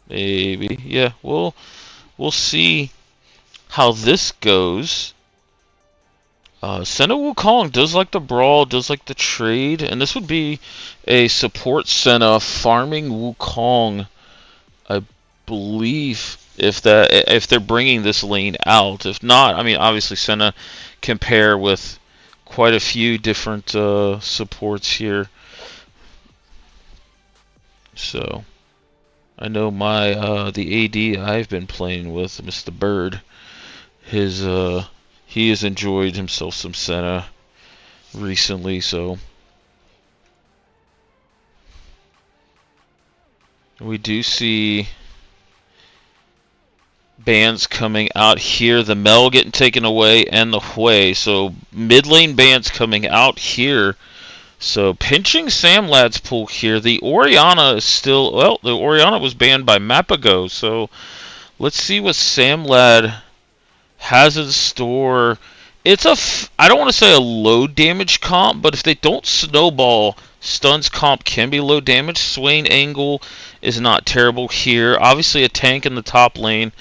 Maybe. Yeah, we'll see how this goes. Senna Wukong does like the brawl, does like the trade, and this would be a support Senna farming Wukong, I believe, if they're bringing this lane out. If not, I mean, obviously Senna can pair with quite a few different supports here. So I know my the AD I've been playing with, Mr. Bird. His he has enjoyed himself some Senna recently, so we do see bans coming out here. The Mel getting taken away and the Hui. So mid lane bans coming out here. So pinching Samlad's pool here. The Orianna is still, well, the Orianna was banned by Mapogo. So let's see what Samlad has in store. It's I don't want to say a low damage comp, but if they don't snowball, Stun's comp can be low damage. Swain angle is not terrible here. Obviously a tank in the top lane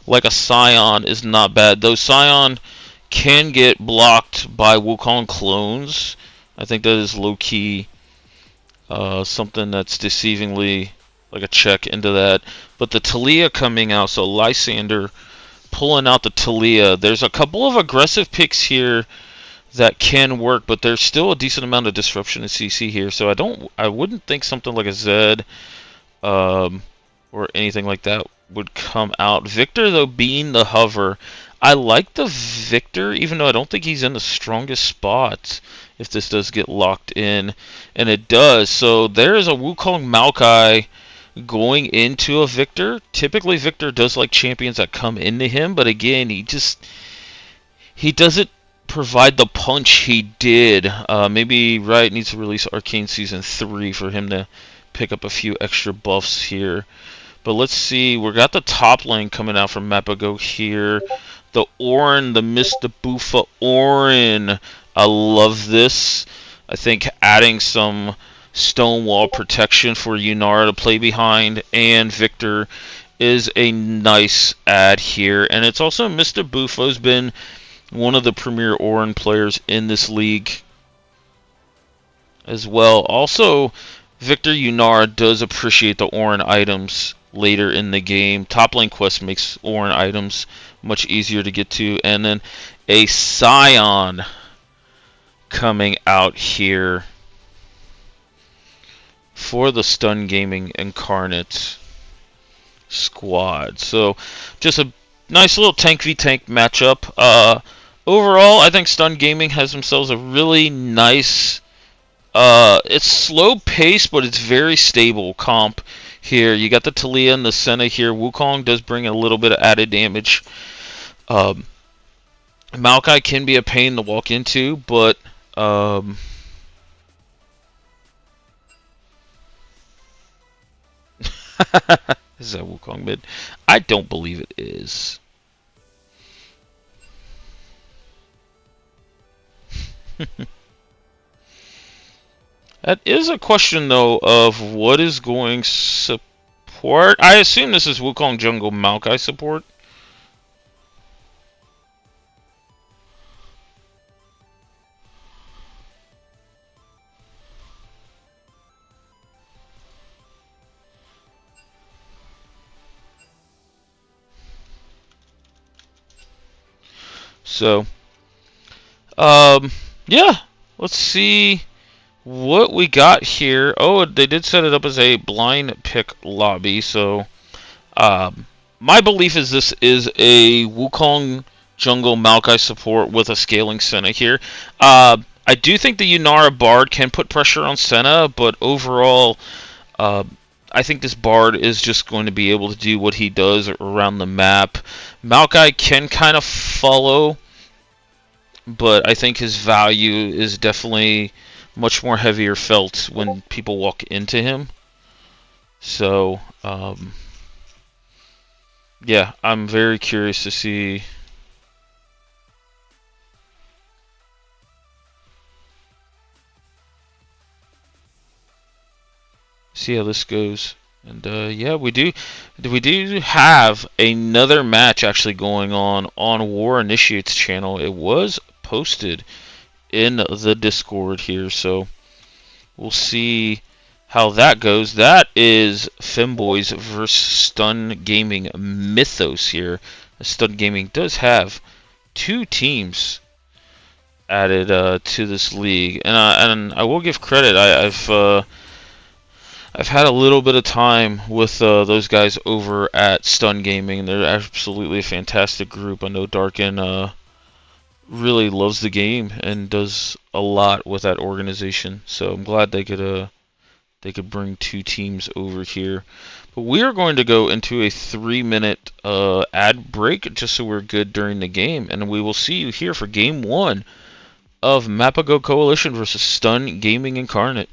like a Scion is not bad, though Scion can get blocked by Wukong clones. I think that is low-key something that's deceivingly like a check into that. But the Talia coming out, so Lysander pulling out the Talia. There's a couple of aggressive picks here that can work, but there's still a decent amount of disruption in CC here. So I wouldn't think something like a Zed or anything like that would come out. Victor, though, being the hover, I like the Victor, even though I don't think he's in the strongest spot if this does get locked in, and it does. So there is a Wukong Maokai going into a Victor. Typically, Victor does like champions that come into him, but again, he doesn't provide the punch he did. Maybe Riot needs to release Arcane Season 3 for him to pick up a few extra buffs here. But let's see, we got the top lane coming out from Mapogo here. The Orin, the Mr. Buffa Orin. I love this. I think adding some Stonewall protection for Yunara to play behind and Victor is a nice add here. And it's also Mr. Buffa's been one of the premier Orin players in this league as well. Also, Victor Yunara does appreciate the Orin items later in the game. Top lane quest makes Orin items much easier to get to. And then a Scion coming out here for the Stun Gaming Incarnate squad. So just a nice little tank v tank matchup. Overall, I think Stun Gaming has themselves a really nice, it's slow pace, but it's very stable comp here. You got the Talia and the Senna here. Wukong does bring a little bit of added damage. Maokai can be a pain to walk into, but is that Wukong mid? I don't believe it is. That is a question, though, of what is going support. I assume this is Wukong Jungle Maokai support. So, yeah, let's see what we got here. Oh, they did set it up as a blind pick lobby, so my belief is this is a Wukong Jungle Maokai support with a scaling Senna here. I do think the Yunara Bard can put pressure on Senna, but overall, I think this Bard is just going to be able to do what he does around the map. Maokai can kind of follow, but I think his value is definitely much more heavier felt when people walk into him. So, yeah, I'm very curious to see how this goes. And yeah, we do have another match actually going on War Initiates channel. It was posted in the Discord here, so we'll see how that goes. That is Femboys versus Stun Gaming Mythos here. Stun Gaming does have two teams added to this league, and I will give credit. I've had a little bit of time with those guys over at Stun Gaming. They're absolutely a fantastic group. I know Darkin really loves the game and does a lot with that organization. So I'm glad they could bring two teams over here. But we are going to go into a 3-minute ad break just so we're good during the game, and we will see you here for Game 1 of Mapogo Coalition versus Stun Gaming Incarnate.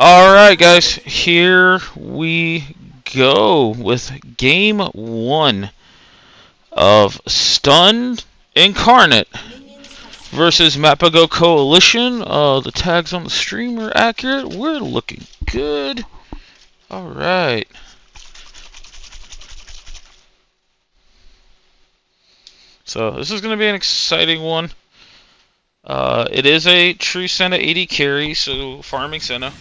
Alright, guys, here we go with game 1 of Stunned Incarnate versus Mapogo Coalition. The tags on the stream are accurate. We're looking good. Alright. So, this is going to be an exciting one. It is a true Senna 80 carry, so farming Senna.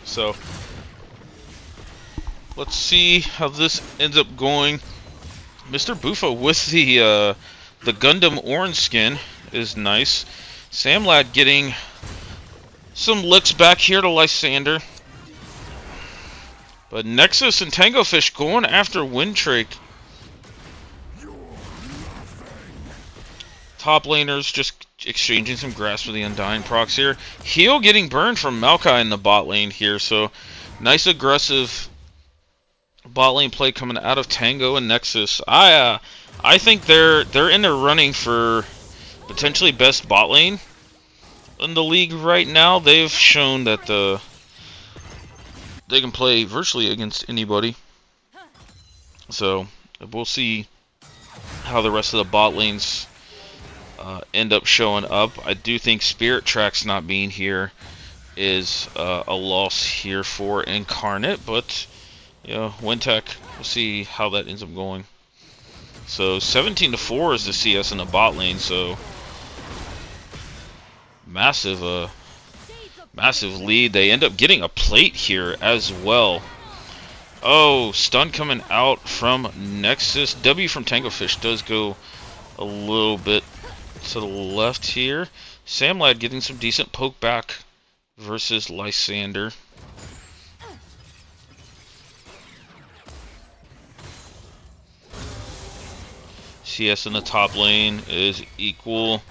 So, let's see how this ends up going. Mr. Bufo with the Gundam orange skin is nice. Samlad getting some licks back here to Lysander. But Nexus and Tango Fish going after Windtrake. Top laners just exchanging some grass with the Undying procs here. Heal getting burned from Maokai in the bot lane here, so nice aggressive bot lane play coming out of Tango and Nexus. I think they're in the running for potentially best bot lane in the league right now. They've shown that they can play virtually against anybody. So we'll see how the rest of the bot lanes end up showing up. I do think Spirit Tracks not being here is a loss here for Incarnate, but you know, Wintech, we'll see how that ends up going. So 17-4 is the CS in the bot lane, so massive lead. They end up getting a plate here as well. Oh, stun coming out from Nexus. W from Tango Fish does go a little bit to the left here. Samlad getting some decent poke back versus Lysander. CS in the top lane is equal.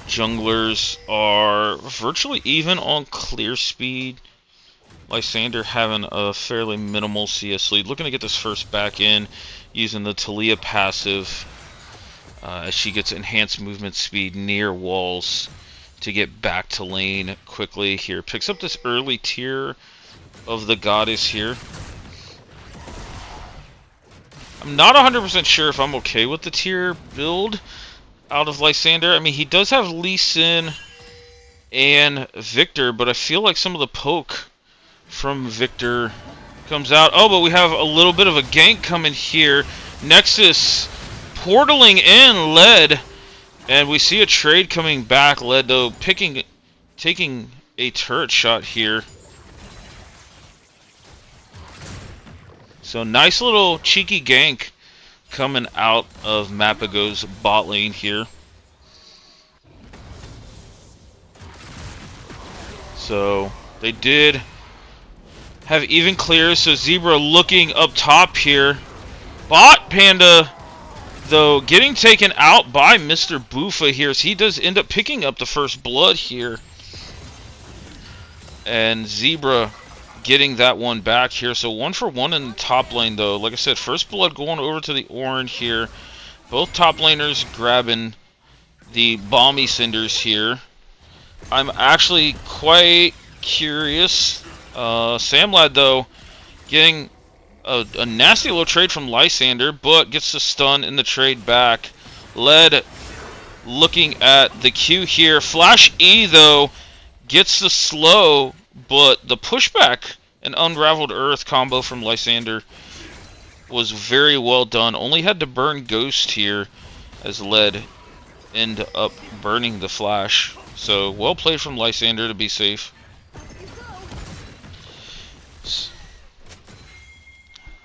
Junglers are virtually even on clear speed. Lysander having a fairly minimal CS lead. Looking to get this first back in using the Talia passive as she gets enhanced movement speed near walls to get back to lane quickly here. Picks up this early tier of the goddess here. I'm not 100% sure if I'm okay with the tier build out of Lysander. I mean, he does have Lee Sin and Victor, but I feel like some of the poke from Victor comes out. Oh, but we have a little bit of a gank coming here. Nexus portaling in Led, and we see a trade coming back. Led, though, taking a turret shot here. So nice little cheeky gank coming out of Mapogo's bot lane here. So they did have even clear, so Zebra looking up top here. Bot Panda, though, getting taken out by Mr. Bufa here, so he does end up picking up the first blood here. And Zebra getting that one back here. So 1 for 1 in the top lane, though. Like I said, first blood going over to the orange here. Both top laners grabbing the Balmy Cinders here. I'm actually quite curious. Samlad, though, getting a nasty little trade from Lysander, but gets the stun in the trade back. Led looking at the Q here. Flash E, though, gets the slow, but the pushback and Unraveled Earth combo from Lysander was very well done. Only had to burn Ghost here as Led end up burning the Flash. So well played from Lysander to be safe.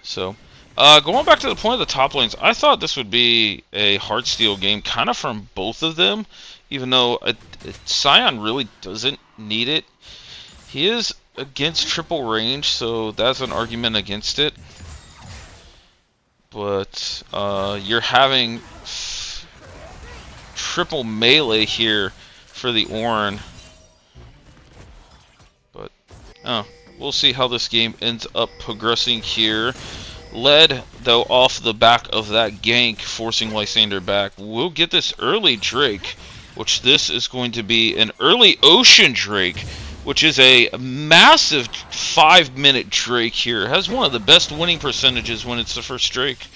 So going back to the point of the top lanes, I thought this would be a Heartsteel game kind of from both of them, even though Scion really doesn't need it. He is against triple range, so that's an argument against it. But you're having triple melee here for the Ornn. But oh, We'll see how this game ends up progressing here. Led, though, off the back of that gank, forcing Lysander back. We'll get this early Drake, which this is going to be an early Ocean Drake, which is a massive 5-minute Drake here. It has one of the best winning percentages when it's the first Drake.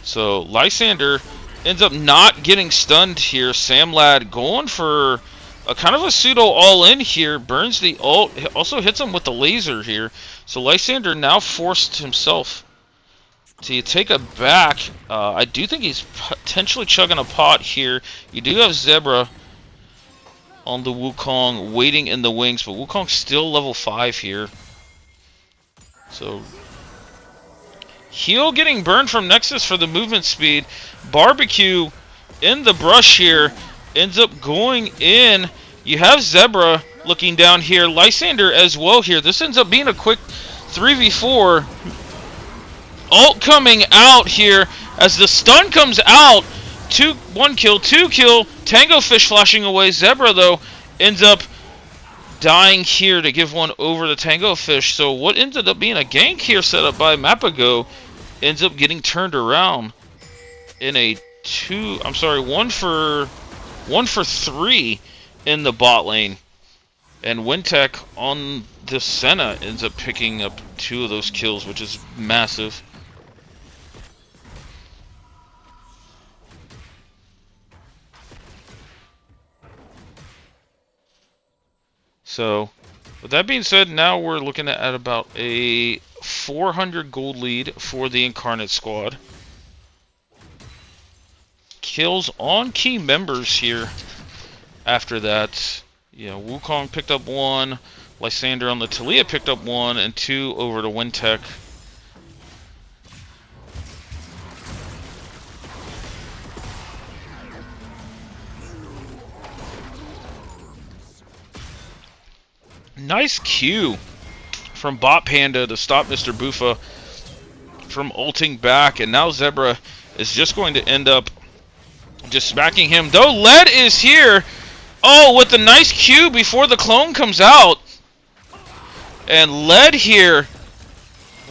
So Lysander ends up not getting stunned here. Samlad going for a kind of a pseudo all-in here. Burns the ult. Also hits him with the laser here. So Lysander now forced himself to take a back. I do think he's potentially chugging a pot here. You do have Zebra on the Wukong waiting in the wings, but Wukong's still level 5 here. So Heal getting burned from Nexus for the movement speed. Barbecue in the brush here. Ends up going in. You have Zebra looking down here. Lysander as well here. This ends up being a quick 3v4. Ult coming out here as the stun comes out. 1 kill, 2 kill. Tango Fish flashing away. Zebra, though, ends up dying here to give one over to Tango Fish. So what ended up being a gank here set up by Mapogo ends up getting turned around in a 1 for 3 in the bot lane. And Wintech on the Senna ends up picking up 2 of those kills, which is massive. So, with that being said, now we're looking at about a 400 gold lead for the Incarnate squad. Kills on key members here after that. Wukong picked up 1, Lysander on the Taliyah picked up 1, and 2 over to Wintech. Nice Q from Bot Panda to stop Mr. Bufa from ulting back, and now Zebra is just going to end up just smacking him. Though Led is here, with the nice Q before the clone comes out, and Led here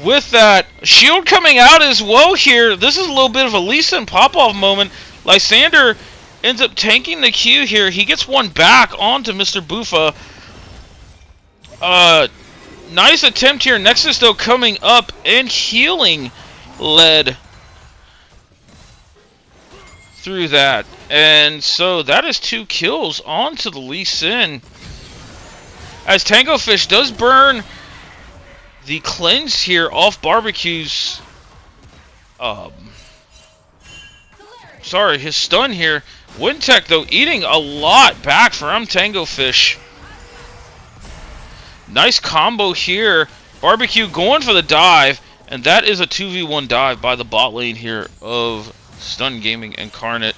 with that shield coming out as well here. This is a little bit of a Lee Sin pop-off moment. Lysander ends up tanking the Q here. He gets one back onto Mr. Bufa. Nice attempt here. Nexus, though, coming up and healing Led through that. And so that is 2 kills onto the Lee Sin. As Tango Fish does burn the cleanse here off Barbecue's... his stun here. Wintech, though, eating a lot back from Tango Fish. Nice combo here. Barbecue going for the dive, and that is a 2v1 dive by the bot lane here of Stun Gaming Incarnate.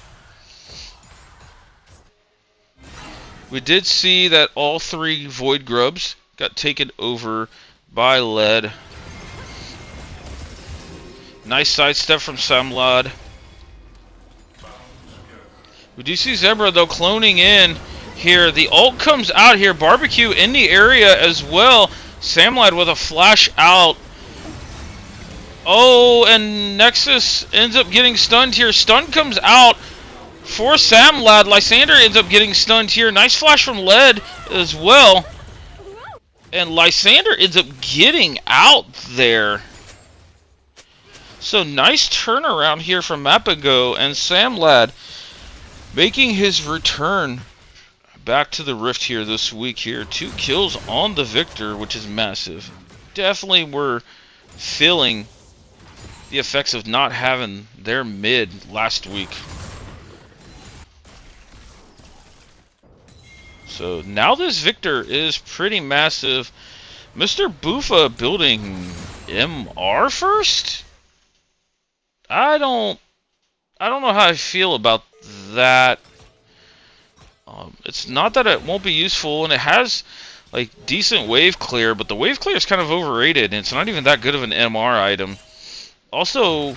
We did see that all 3 Void Grubs got taken over by Led. Nice sidestep from Samlad. We do see Zebra, though, cloning in here. The ult comes out here. Barbecue in the area as well. Samlad with a flash out. And Nexus ends up getting stunned here. Stun comes out for Samlad. Lysander ends up getting stunned here. Nice flash from Led as well. And Lysander ends up getting out there. So nice turnaround here from Mapogo, and Samlad making his return back to the Rift here this week here. 2 kills on the Victor, which is massive. Definitely were feeling the effects of not having their mid last week. So now this Victor is pretty massive. Mr. Bufa building MR first? I don't know how I feel about that. It's not that it won't be useful, and it has like decent wave clear, but the wave clear is kind of overrated, and it's not even that good of an MR item. Also,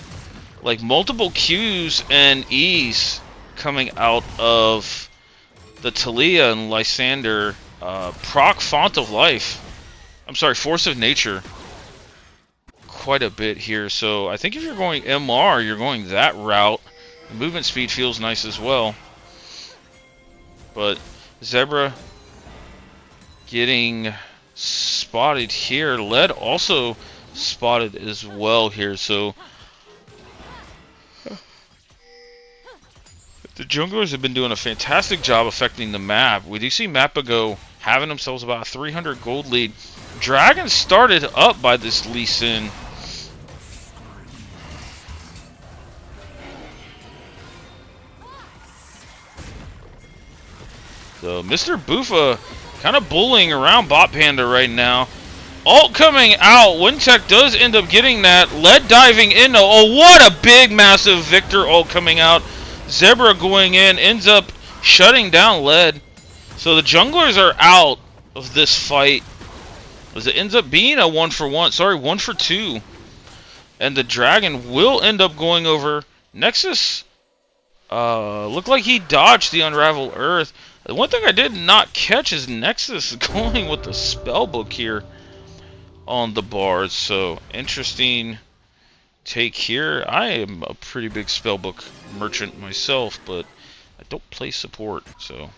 like multiple Qs and Es coming out of the Taliyah and Lysander proc Font of Life I'm sorry, Force of Nature quite a bit here. So I think if you're going MR, you're going that route. The movement speed feels nice as well. But Zebra getting spotted here. Lead also spotted as well here. So the junglers have been doing a fantastic job affecting the map. We do see Mapogo having themselves about a 300 gold lead. Dragon started up by this Lee Sin. So Mr. Buffa kind of bullying around Bot Panda right now. Ult coming out. Wintech does end up getting that. Lead diving in. Oh, what a big, massive Victor ult coming out. Zebra going in. Ends up shutting down Lead. So the junglers are out of this fight. As it ends up being a 1-for-1. Sorry, 1-for-2. And the Dragon will end up going over. Nexus looked like he dodged the Unravel Earth. The one thing I did not catch is Nexus going with the spellbook here on the bars. So interesting take here. I am a pretty big spellbook merchant myself, but I don't play support, so.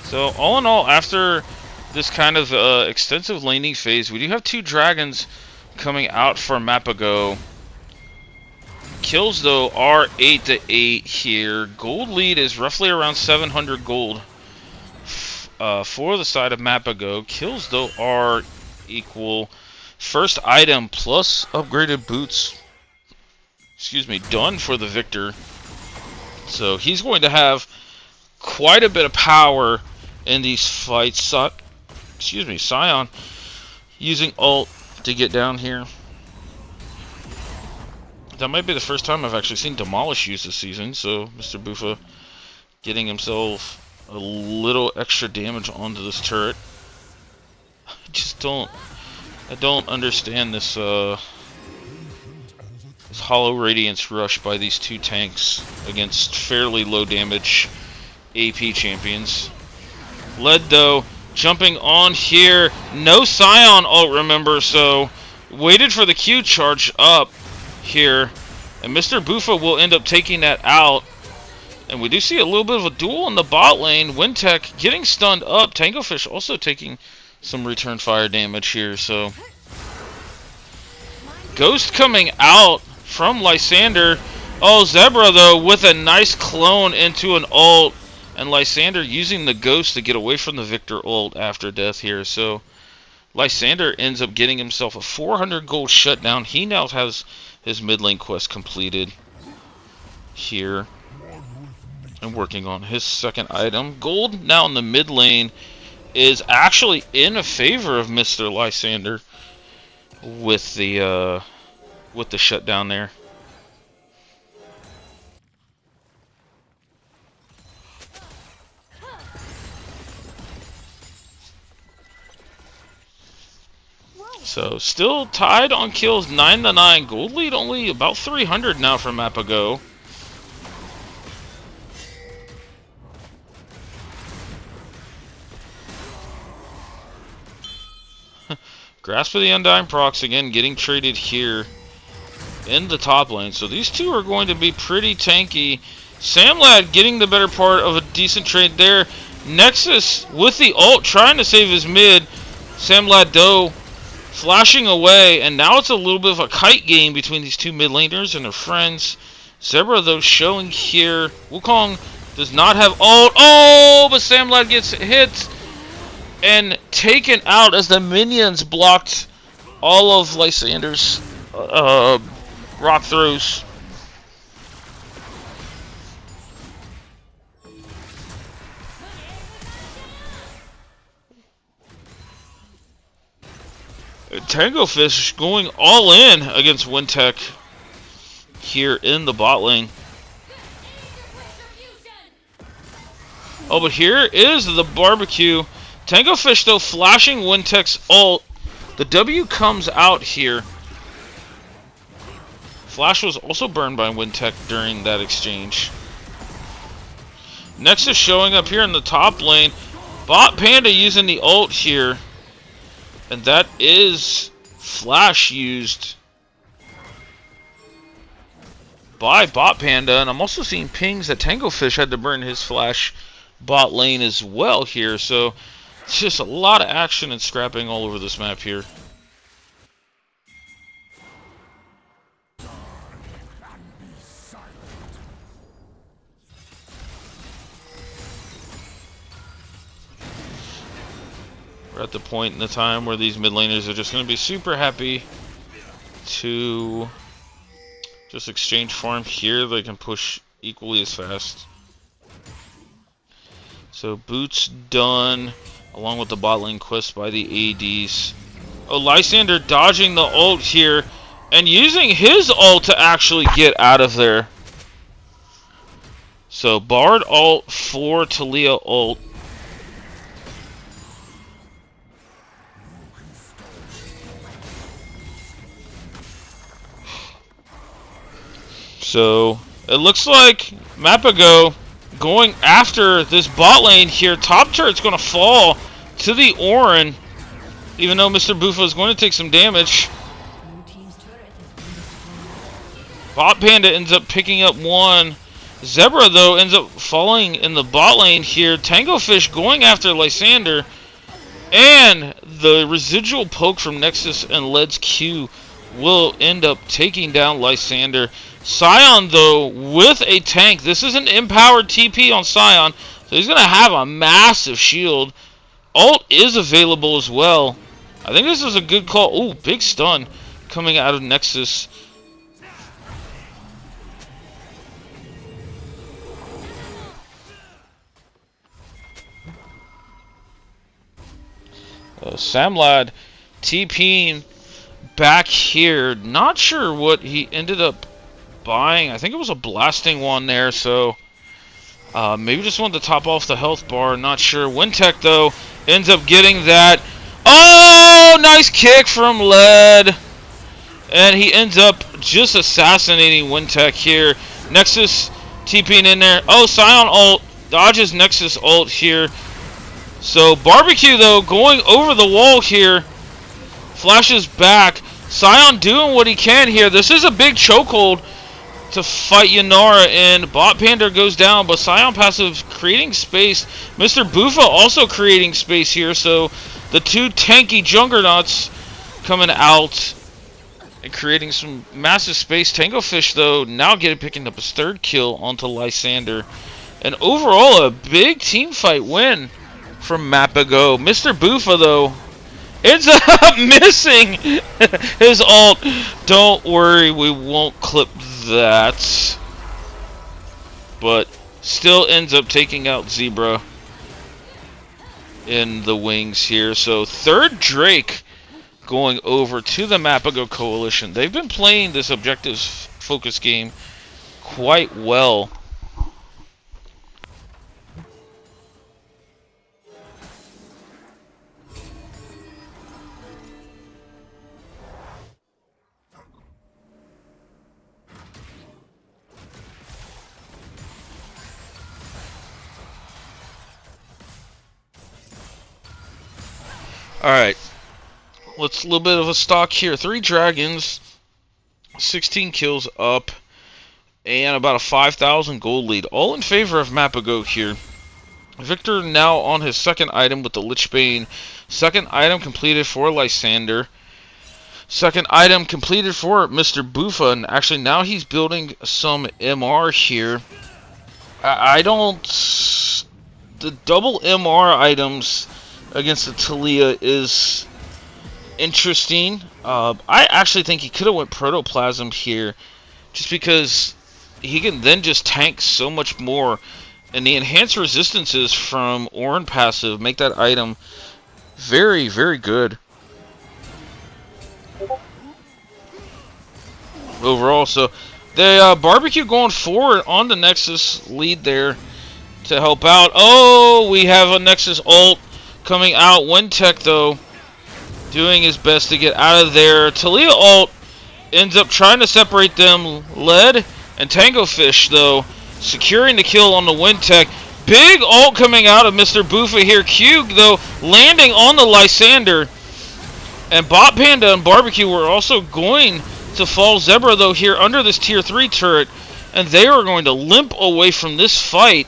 So all in all, after this kind of extensive laning phase, we do have 2 dragons coming out for Mapogo. Kills though are 8 to 8 here. Gold lead is roughly around 700 gold for the side of Mapogo. Kills though are equal. First item plus upgraded boots, excuse me, done for the victor. So he's going to have quite a bit of power in these fights. Excuse me, Scion using ult to get down here. That might be the first time I've actually seen Demolish use this season, so Mr. Buffa getting himself a little extra damage onto this turret. I don't understand this this Hollow Radiance rush by these 2 tanks against fairly low damage AP champions. Lead though jumping on here. No Scion ult, remember, so waited for the Q charge up here. And Mr. Buffa will end up taking that out. And we do see a little bit of a duel in the bot lane. Wintech getting stunned up. Tangofish also taking some return fire damage here. So Ghost coming out from Lysander. Oh, Zebra though with a nice clone into an ult. And Lysander using the Ghost to get away from the Victor ult after death here. So Lysander ends up getting himself a 400 gold shutdown. He now has his mid lane quest completed here. And working on his second item. Gold now in the mid lane is actually in favor of Mr. Lysander with the shutdown there. So still tied on kills, 9 to 9. Gold lead only about 300 now for Mapogo. Grasp of the Undying procs again getting traded here in the top lane. So these 2 are going to be pretty tanky. Samlad getting the better part of a decent trade there. Nexus with the ult trying to save his mid. Samlad though flashing away, and now it's a little bit of a kite game between these 2 mid laners and their friends. Zebra though showing here. Wukong does not have ult. Oh, but Samlad gets hit and taken out as the minions blocked all of Lysander's rock throws. Tangofish going all in against Wintech here in the bot lane. Oh, but here is the barbecue. Tango Fish, though, flashing Wintech's ult. The W comes out here. Flash was also burned by Wintech during that exchange. Nexus showing up here in the top lane. Bot Panda using the ult here. And that is Flash used by Bot Panda. And I'm also seeing pings that Tango Fish had to burn his Flash bot lane as well here. So it's just a lot of action and scrapping all over this map here. We're at the point in the time where these mid laners are just going to be super happy to just exchange farm here. They can push equally as fast. So Boots done, along with the bot lane quest by the ADs. Oh, Lysander dodging the ult here and using his ult to actually get out of there. So Bard ult for Talia ult. So it looks like Mapogo going after this bot lane here. Top turret's going to fall to the Orin, even though Mr. Buffa is going to take some damage. Bot Panda ends up picking up one. Zebra, though, ends up falling in the bot lane here. Tango Fish going after Lysander. And the residual poke from Nexus and Led's Q will end up taking down Lysander. Sion, though, with a tank. This is an empowered TP on Sion, so he's going to have a massive shield. Ult is available as well. I think this is a good call. Ooh, big stun coming out of Nexus. Samlad TPing back here. Not sure what he ended up buying. I think it was a blasting one there, so maybe just wanted to top off the health bar. Not sure. Wintech, though, ends up getting that. Oh, nice kick from Led. And he ends up just assassinating Wintech here. Nexus TPing in there. Oh, Sion ult dodges Nexus ult here. So Barbecue, though, going over the wall here. Flashes back. Sion doing what he can here. This is a big chokehold to fight Yanara, and Bot Panda goes down, but Sion passive creating space. Mr. Buffa also creating space here, so the two tanky juggernauts coming out and creating some massive space. Tango Fish, though, now picking up his third kill onto Lysander. And overall, a big team fight win from Mapogo. Mr. Buffa, though, ends up missing his ult. Don't worry, we won't clip that. But still ends up taking out Zebra in the wings here. So third Drake going over to the Mapogo Coalition. They've been playing this objectives focus game quite well. Alright, let's a little bit of a stock here. 3 dragons, 16 kills up, and about a 5,000 gold lead. All in favor of Mapogo here. Victor now on his second item with the Lichbane. Second item completed for Lysander. Second item completed for Mr. Buffa. And actually now he's building some MR here. I don't... The double MR items against the Talia is interesting. I actually think he could have went Protoplasm here, just because he can then just tank so much more, and the enhanced resistances from Orin passive make that item very, very good overall. So the Barbecue going forward on the Nexus lead there. to help out. Oh, we have a Nexus ult coming out. Wintech, though, doing his best to get out of there. Talia ult ends up trying to separate them. Lead and Tango Fish, though, securing the kill on the Wintech. Big ult coming out of Mr. Buffa here. Q, though, landing on the Lysander. And Bot Panda and Barbecue were also going to fall Zebra, though, here under this Tier 3 turret. And they are going to limp away from this fight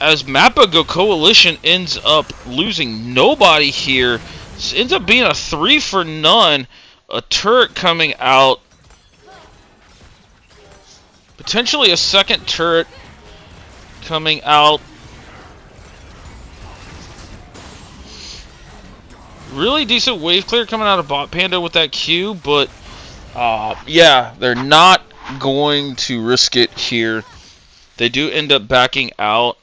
as Mapogo Coalition ends up losing nobody here. This ends up being a 3 for none. A turret coming out. Potentially a second turret coming out. Really decent wave clear coming out of Bot Panda with that Q, but yeah, they're not going to risk it here. They do end up backing out.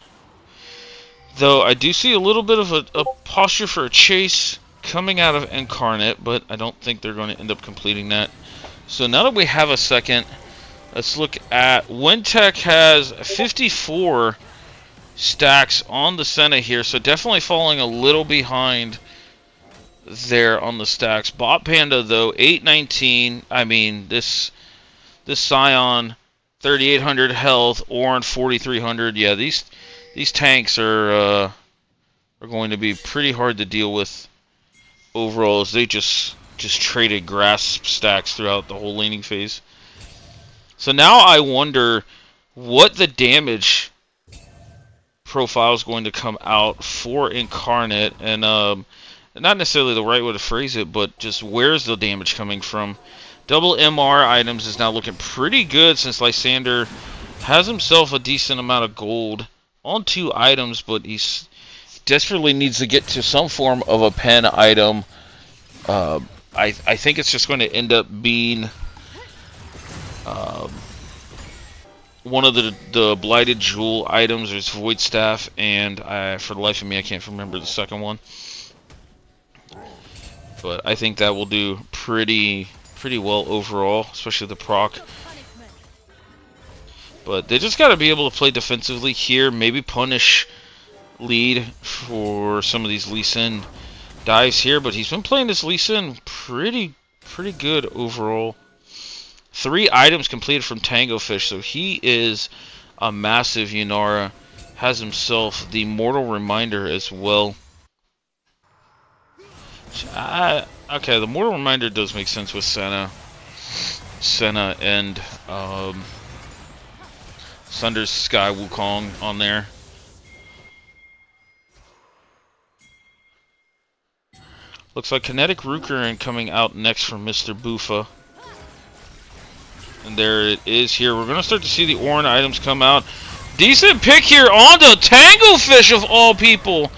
Though I do see a little bit of a posture for a chase coming out of Incarnate, but I don't think they're going to end up completing that. So now that we have a second, let's look at Wintech has 54 stacks on the Senna here, so definitely falling a little behind there on the stacks. Bot Panda, though, 819. I mean, this Scion, 3,800 health, Orin 4,300. Yeah, these tanks are going to be pretty hard to deal with overall, as they just traded grasp stacks throughout the whole laning phase. So now I wonder what the damage profile is going to come out for Incarnate, and not necessarily the right way to phrase it, but just where's the damage coming from. Double MR items is now looking pretty good since Lysander has himself a decent amount of gold on 2 items, but he desperately needs to get to some form of a pen item. I think it's just going to end up being one of the Blighted Jewel items. There's Void Staff, and for the life of me, I can't remember the second one. But I think that will do pretty well overall, especially the proc. But they just got to be able to play defensively here. Maybe punish lead for some of these Lee Sin dives here. But he's been playing this Lee Sin pretty good overall. 3 items completed from Tango Fish, so he is a massive Yunara. Has himself the Mortal Reminder as well. Okay, the Mortal Reminder does make sense with Senna and Sunder's Sky Wukong on there. Looks like Kinetic Rukerin coming out next from Mr. Buffa. And there it is here. We're going to start to see the Orin items come out. Decent pick here onto Tango Fish of all people.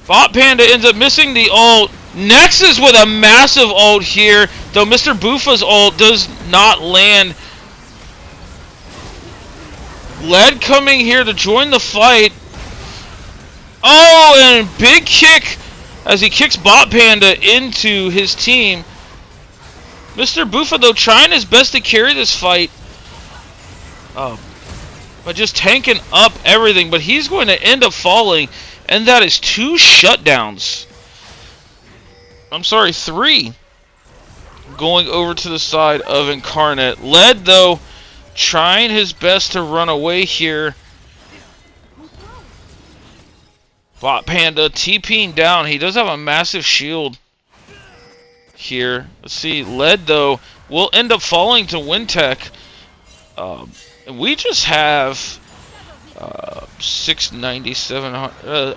Bot Panda ends up missing the ult. Nexus with a massive ult here, though Mr. Buffa's ult does not land. Lead coming here to join the fight. Oh, and big kick as he kicks Bot Panda into his team. Mr. Buffa, though, trying his best to carry this fight. By just tanking up everything, but he's going to end up falling. And that is 2 shutdowns. I'm sorry, 3. Going over to the side of Incarnate. Lead, though, trying his best to run away here. Bot Panda TPing down. He does have a massive shield here. Let's see. Lead, though, will end up falling to Wintech. And we just have 697,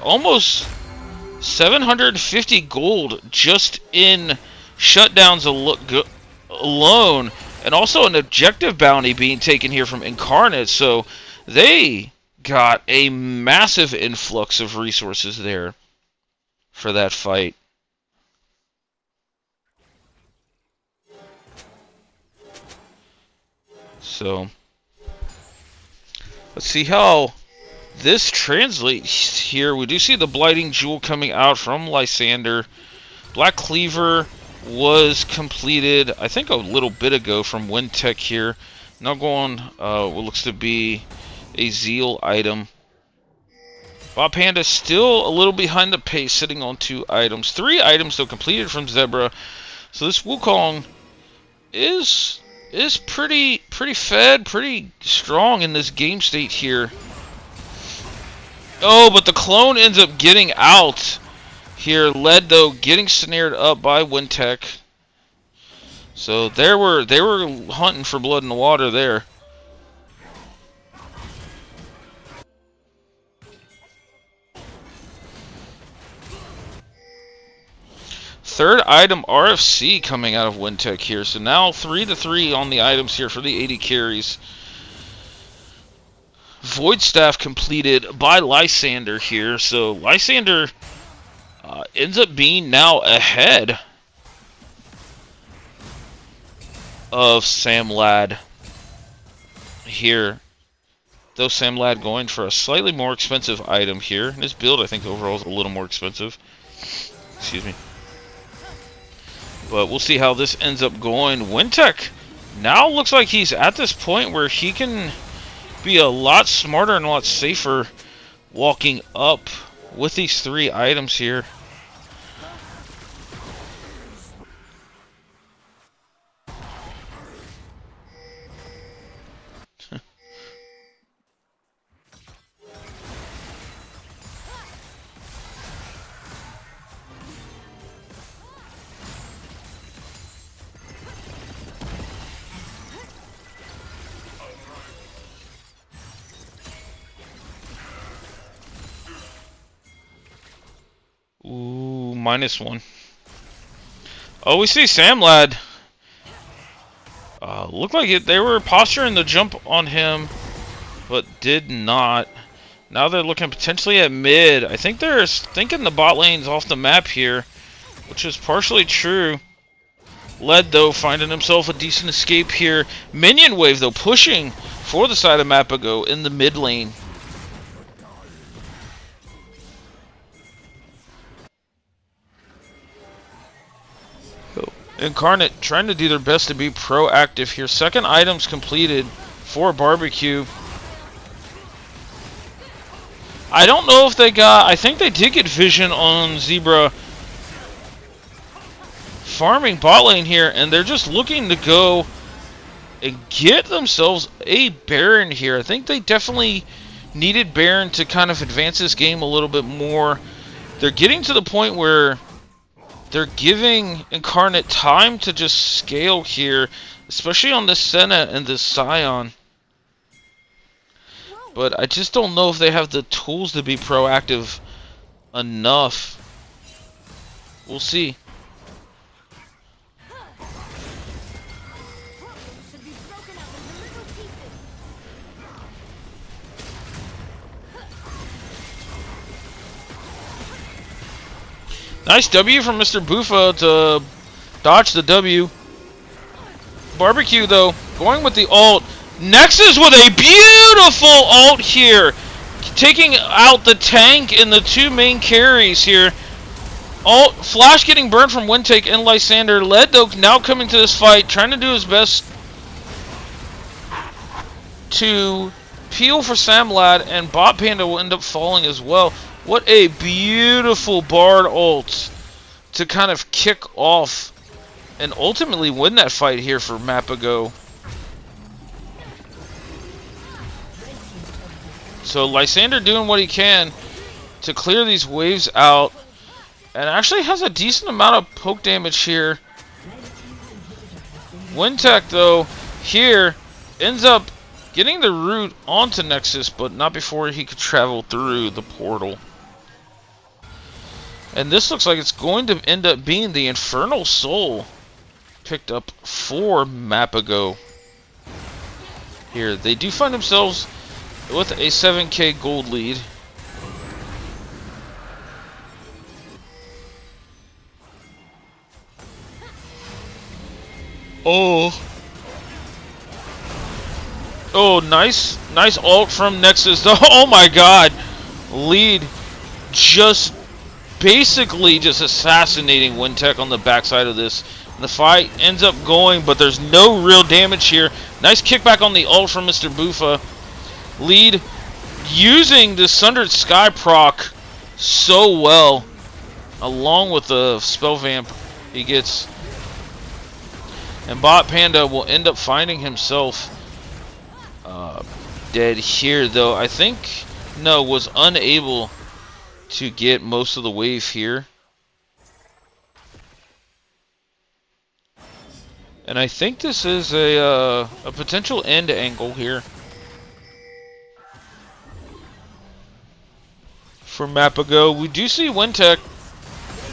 almost 750 gold just in shutdowns alone, and also an objective bounty being taken here from Incarnate. So they got a massive influx of resources there for that fight. So let's see how this translates here. We do see the Blighting Jewel coming out from Lysander. Black Cleaver was completed, I think, a little bit ago from Wintech here. Now going what looks to be a Zeal item Bob Panda still a little behind the pace, sitting on 2 items. 3 items, though, completed from Zebra. So this Wukong is pretty fed, pretty strong in this game state here. Oh, but the clone ends up getting out here. Led, though, getting snared up by Wintech. So they were hunting for blood in the water there. Third item, RFC, coming out of Wintech here. So now 3-3 on the items here for the 80 carries. Void Staff completed by Lysander here. So Lysander ends up being now ahead of Sam Ladd here. Though Sam Ladd going for a slightly more expensive item here. His build, I think, overall is a little more expensive. Excuse me. But we'll see how this ends up going. Wintech now looks like he's at this point where he can be a lot smarter and a lot safer walking up with these 3 items here. Ooh, -1. Oh, we see Sam Ladd. Looked like they were posturing the jump on him, but did not. Now they're looking potentially at mid. I think they're thinking the bot lane's off the map here, which is partially true. Led, though, finding himself a decent escape here. Minion wave, though, pushing for the side of Mapogo in the mid lane. Incarnate trying to do their best to be proactive here. Second items completed for Barbecue. I don't know if they got... I think they did get vision on Zebra farming bot lane here, and they're just looking to go and get themselves a Baron here. I think they definitely needed Baron to kind of advance this game a little bit more. They're getting to the point where they're giving Incarnate time to just scale here, especially on this Senna and this Scion. But I just don't know if they have the tools to be proactive enough. We'll see. Nice W from Mr. Buffa to dodge the W. Barbecue, though, going with the ult. Nexus with a beautiful ult here. Taking out the tank and the 2 main carries here. Ult, Flash getting burned from Wintake and Lysander. Led, though, now coming to this fight, trying to do his best to peel for Sam Ladd, and Bob Panda will end up falling as well. What a beautiful Bard ult to kind of kick off and ultimately win that fight here for Mapogo. So Lysander doing what he can to clear these waves out, and actually has a decent amount of poke damage here. Wintech, though, here ends up getting the root onto Nexus, but not before he could travel through the portal. And this looks like it's going to end up being the Infernal Soul picked up for Mapogo. Here, they do find themselves with a 7k gold lead. Oh, nice ult from Nexus. Oh my god. Lead just basically just assassinating Wintech on the backside of this. And the fight ends up going, but there's no real damage here. Nice kickback on the ult from Mr. Buffa. Lead using the Sundered Sky proc so well, along with the Spell Vamp he gets. And Bot Panda will end up finding himself dead here, though I think, no, was unable to get most of the wave here. And I think this is a potential end angle here for Mapogo. We do see Wintech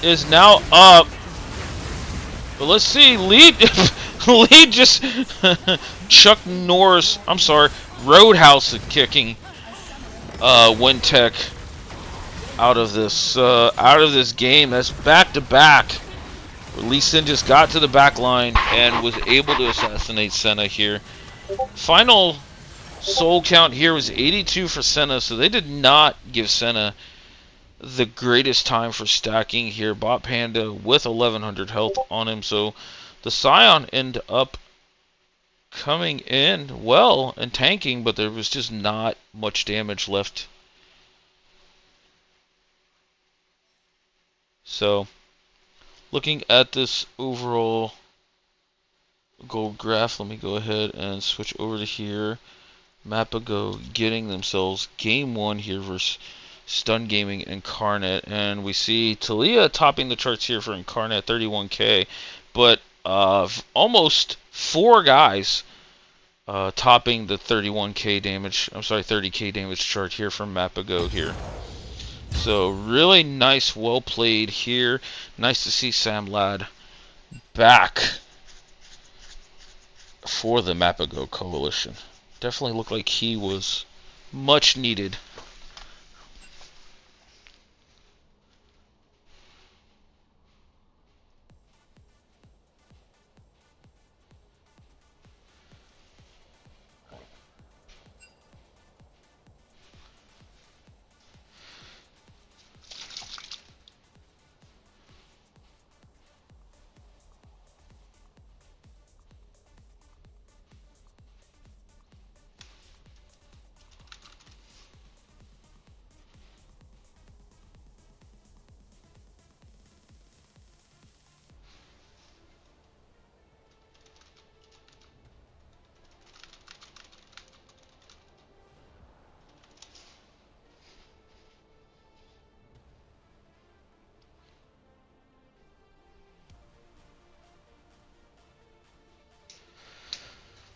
is now up. But let's see, Lead just Chuck Norris, I'm sorry, Roadhouse kicking Wintech out of this game. That's back to back. Lee Sin just got to the back line and was able to assassinate Senna here. Final soul count here was 82 for Senna, so they did not give Senna the greatest time for stacking here. Bot Panda with 1100 health on him, so the Scion ended up coming in well and tanking, but there was just not much damage left. So, looking at this overall gold graph, let me go ahead and switch over to here. Mapogo getting themselves game 1 here versus Stun Gaming Incarnate, and we see Talia topping the charts here for Incarnate, 31k, but almost 4 guys topping the 31k damage, I'm sorry, 30k damage chart here from Mapogo here. So really nice, well played here. Nice to see Sam Ladd back for the Mapogo coalition. Definitely looked like he was much needed.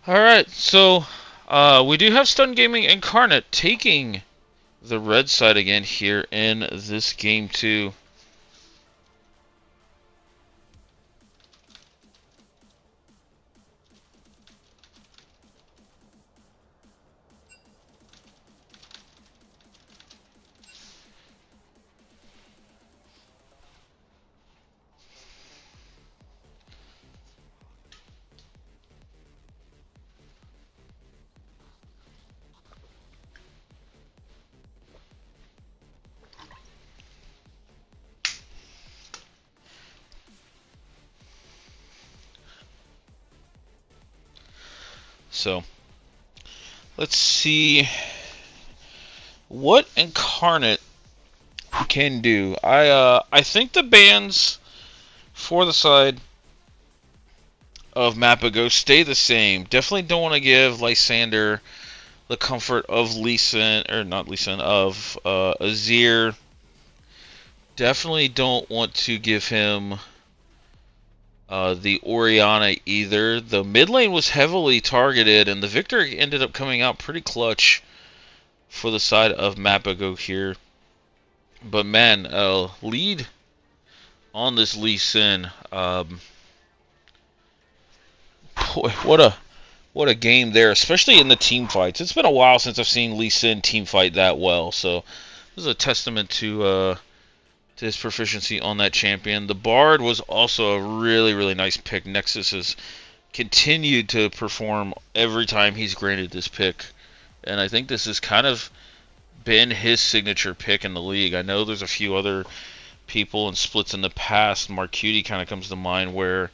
Alright, so we do have Stun Gaming Incarnate taking the red side again here in this game 2. So, let's see what Incarnate can do. I think the bans for the side of Mapogo stay the same. Definitely don't want to give Lysander the comfort of Azir. Definitely don't want to give him the Orianna either. The mid lane was heavily targeted, and the victory ended up coming out pretty clutch for the side of Mapogo here. But man, lead on this Lee Sin. Boy, what a game there, especially in the team fights. It's been a while since I've seen Lee Sin team fight that well, so this is a testament to his proficiency on that champion. The Bard was also a really, really nice pick. Nexus has continued to perform every time he's granted this pick, and I think this has kind of been his signature pick in the league. I know there's a few other people and splits in the past. Mark Cutie kind of comes to mind where,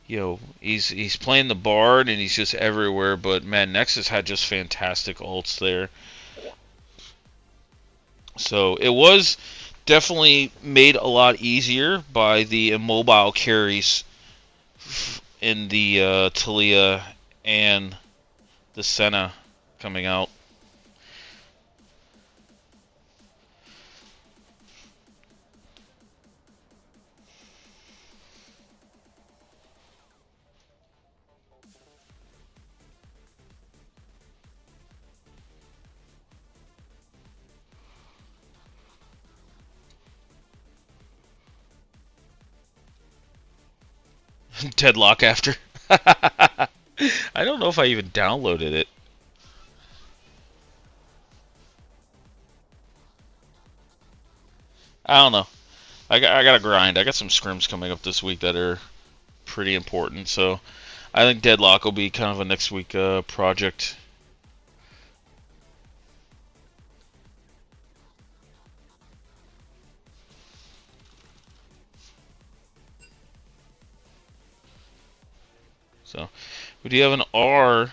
you know, he's playing the Bard and he's just everywhere, but man, Nexus had just fantastic ults there. So it was definitely made a lot easier by the immobile carries in the Talia and the Senna coming out. Deadlock after. I don't know if I even downloaded it. I don't know. I got to grind. I got some scrims coming up this week that are pretty important. So I think Deadlock will be kind of a next week project. So we do have an R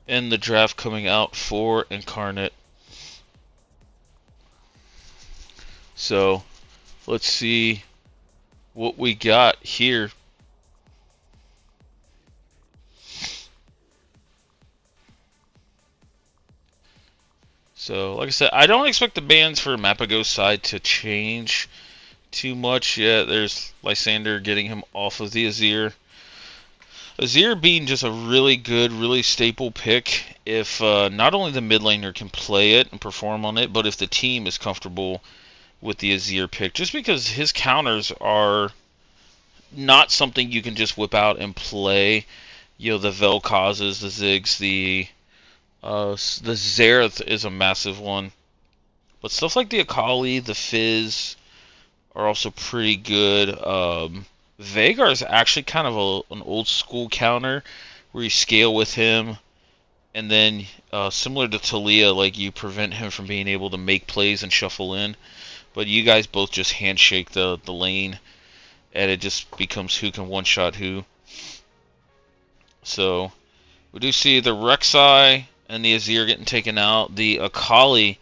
in the draft coming out for Incarnate. So let's see what we got here. So, like I said, I don't expect the bans for Mapogo's side to change too much yet. There's Lysander getting him off of the Azir. Azir being just a really good, really staple pick if not only the mid laner can play it and perform on it, but if the team is comfortable with the Azir pick. Just because his counters are not something you can just whip out and play. You know, the Vel'Kozes, the Ziggs, the Xerath is a massive one. But stuff like the Akali, the Fizz are also pretty good. Veigar is actually kind of an old school counter where you scale with him, and then similar to Talia, like you prevent him from being able to make plays and shuffle in. But you guys both just handshake the lane, and it just becomes who can one shot who. So we do see the Rek'Sai and the Azir getting taken out, the Akali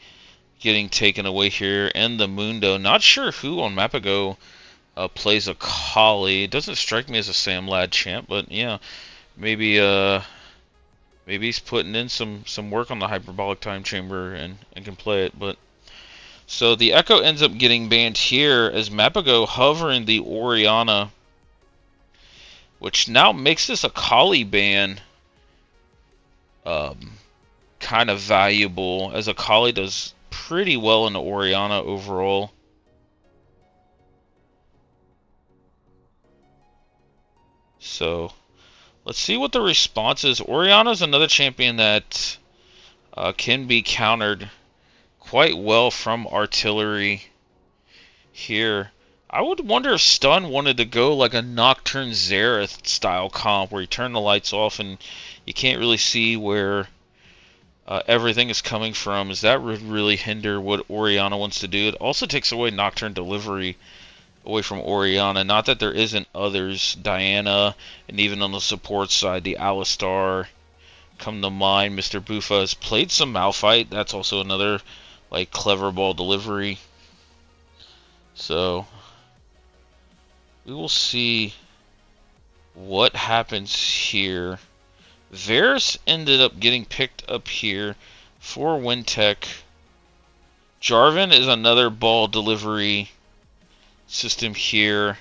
getting taken away here, and the Mundo. Not sure who on Mapogo plays Akali. It doesn't strike me as a Sam Lad champ, but yeah, maybe maybe he's putting in some work on the Hyperbolic Time Chamber and can play it. But so the Echo ends up getting banned here as Mapogo hovering the Orianna, which now makes this Akali ban kind of valuable, as Akali does pretty well in the Orianna overall. So let's see what the response is. Orianna is another champion that can be countered quite well from artillery here. I would wonder if Stun wanted to go like a Nocturne Xerath style comp where you turn the lights off and you can't really see where everything is coming from, as that would really hinder what Orianna wants to do. It also takes away Nocturne delivery away from Orianna. Not that there isn't others. Diana, and even on the support side, the Alistar come to mind. Mr. Bufa has played some Malphite. That's also another like clever ball delivery. So we will see what happens here. Varus ended up getting picked up here for Wintech. Jarvan is another ball delivery system here.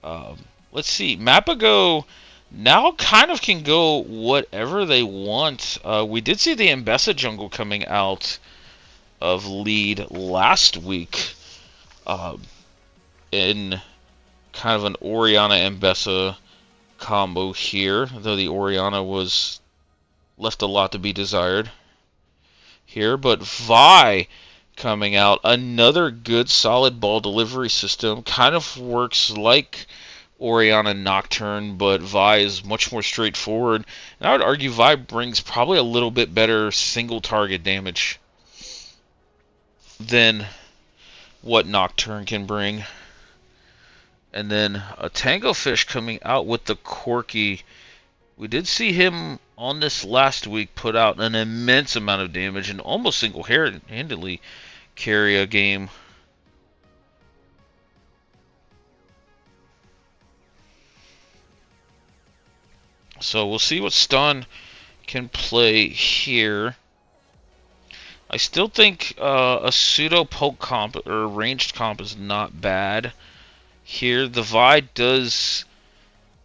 Let's see. Mapogo now kind of can go whatever they want. We did see the Mbessa jungle coming out of lead last week in kind of an Orianna Mbessa combo here, though the Orianna was left a lot to be desired here. But Vi coming out, another good solid ball delivery system, kind of works like Orianna Nocturne, but Vi is much more straightforward, and I would argue Vi brings probably a little bit better single target damage than what Nocturne can bring. And then a Tango Fish coming out with the Corki. We did see him on this last week put out an immense amount of damage and almost single-handedly carry a game. So we'll see what Stun can play here. I still think a pseudo poke comp or ranged comp is not bad here. The Vi does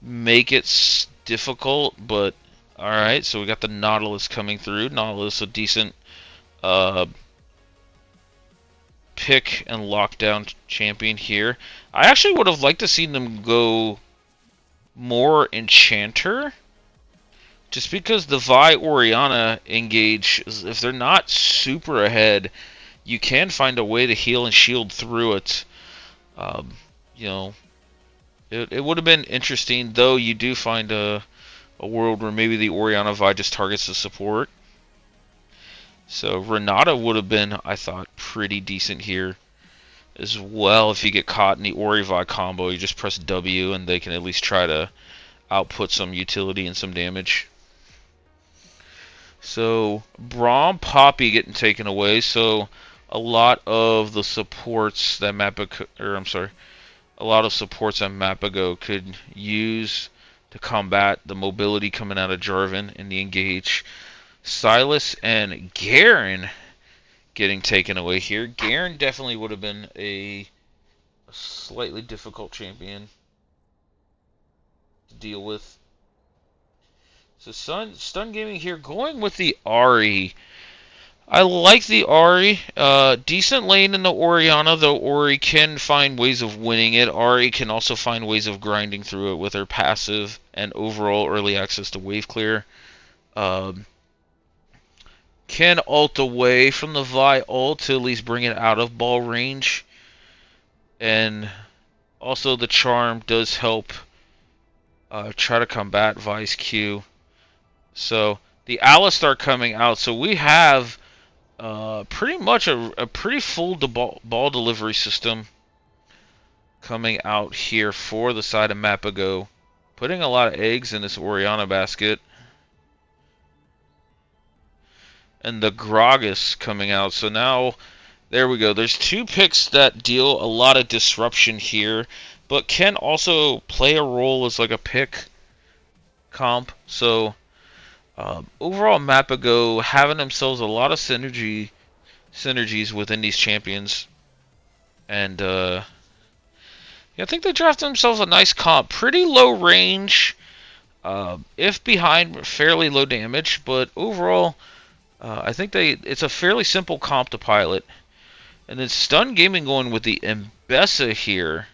make it difficult, but alright, so we got the Nautilus coming through. Nautilus, a decent pick and lockdown champion here. I actually would have liked to see them go more Enchanter, just because the Vi Orianna engage, if they're not super ahead, you can find a way to heal and shield through it. You know, it would have been interesting, though you do find a world where maybe the Orianna Vi just targets the support. So Renata would have been, I thought, pretty decent here as well. If you get caught in the Ori Vi combo, you just press W and they can at least try to output some utility and some damage. So Braum, Poppy getting taken away. So a lot of the supports that Mapogo could use to combat the mobility coming out of Jarvan in the engage. Silas and Garen getting taken away here. Garen definitely would have been a slightly difficult champion to deal with. So Stun Gaming here going with the Ahri. I like the Ahri. Decent lane in the Orianna, though Ori can find ways of winning it. Ahri can also find ways of grinding through it with her passive and overall early access to wave clear. Can ult away from the Vi ult to at least bring it out of ball range. And also the Charm does help try to combat Vi's Q. So the Alistar coming out. So we have pretty much a pretty full ball delivery system coming out here for the side of Mapogo. Putting a lot of eggs in this Orianna basket. And the Gragas coming out. So now, there we go. There's two picks that deal a lot of disruption here, but can also play a role as like a pick comp. So overall, Mapogo having themselves a lot of synergies within these champions, and yeah, I think they drafted themselves a nice comp. Pretty low range, if behind, fairly low damage, but overall, I think it's a fairly simple comp to pilot. And then Stun Gaming going with the Mbessa here.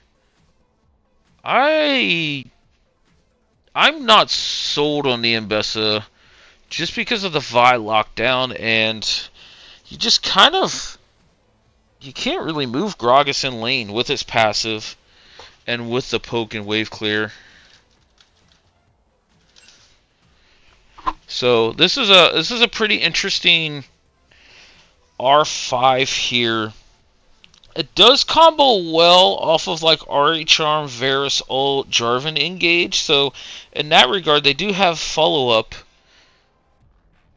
I'm not sold on the Mbessa just because of the Vi lockdown, and you just you can't really move Gragas in lane with his passive and with the poke and wave clear. So this is a pretty interesting R5 here. It does combo well off of like Ahri Charm, Varus ult, Jarvan engage. So in that regard, they do have follow-up.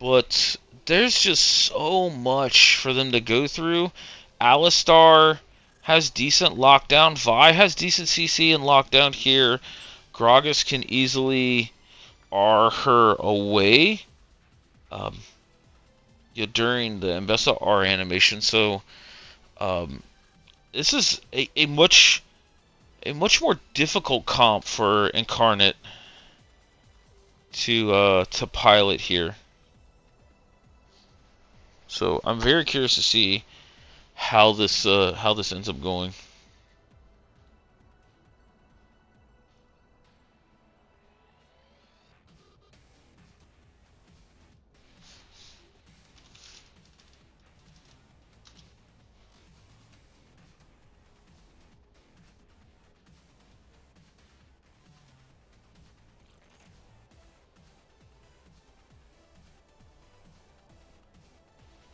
But there's just so much for them to go through. Alistar has decent lockdown. Vi has decent CC and lockdown here. Gragas can easily R her away during the Mbessa R animation. So this is a much more difficult comp for Incarnate to pilot here. So I'm very curious to see how this ends up going.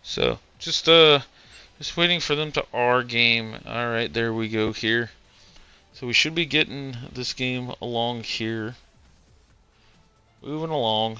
So just waiting for them to R game. All right, there we go here. So we should be getting this game along here. Moving along.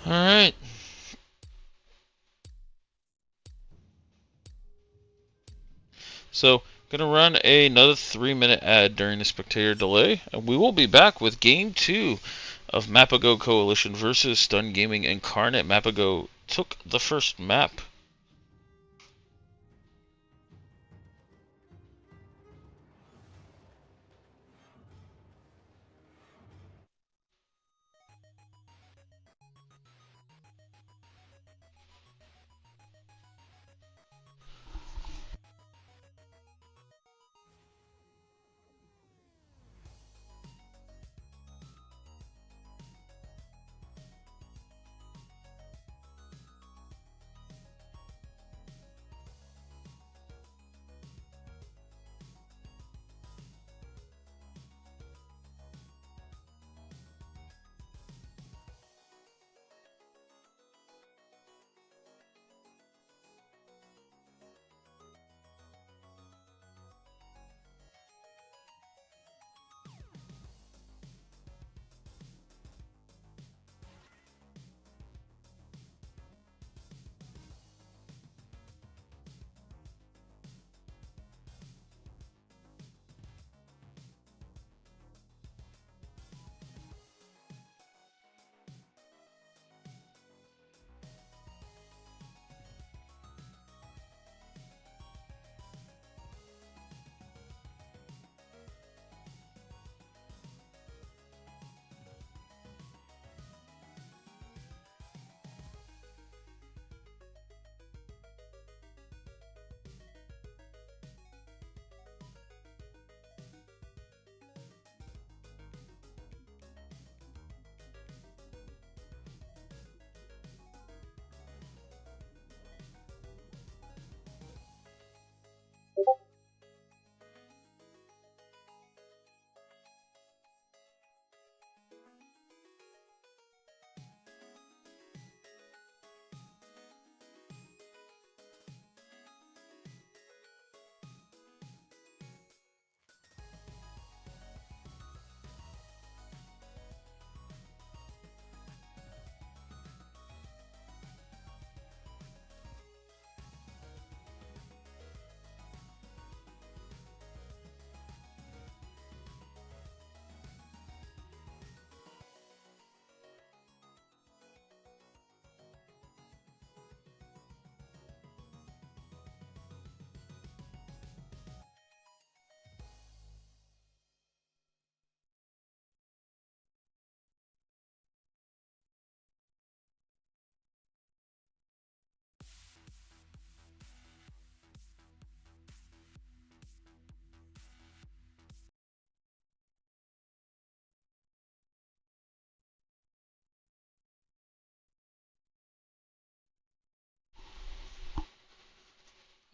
Alright. So, gonna run another 3-minute ad during the spectator delay, and we will be back with Game 2 of Mapogo Coalition versus Stun Gaming Incarnate. Mapogo took the first map.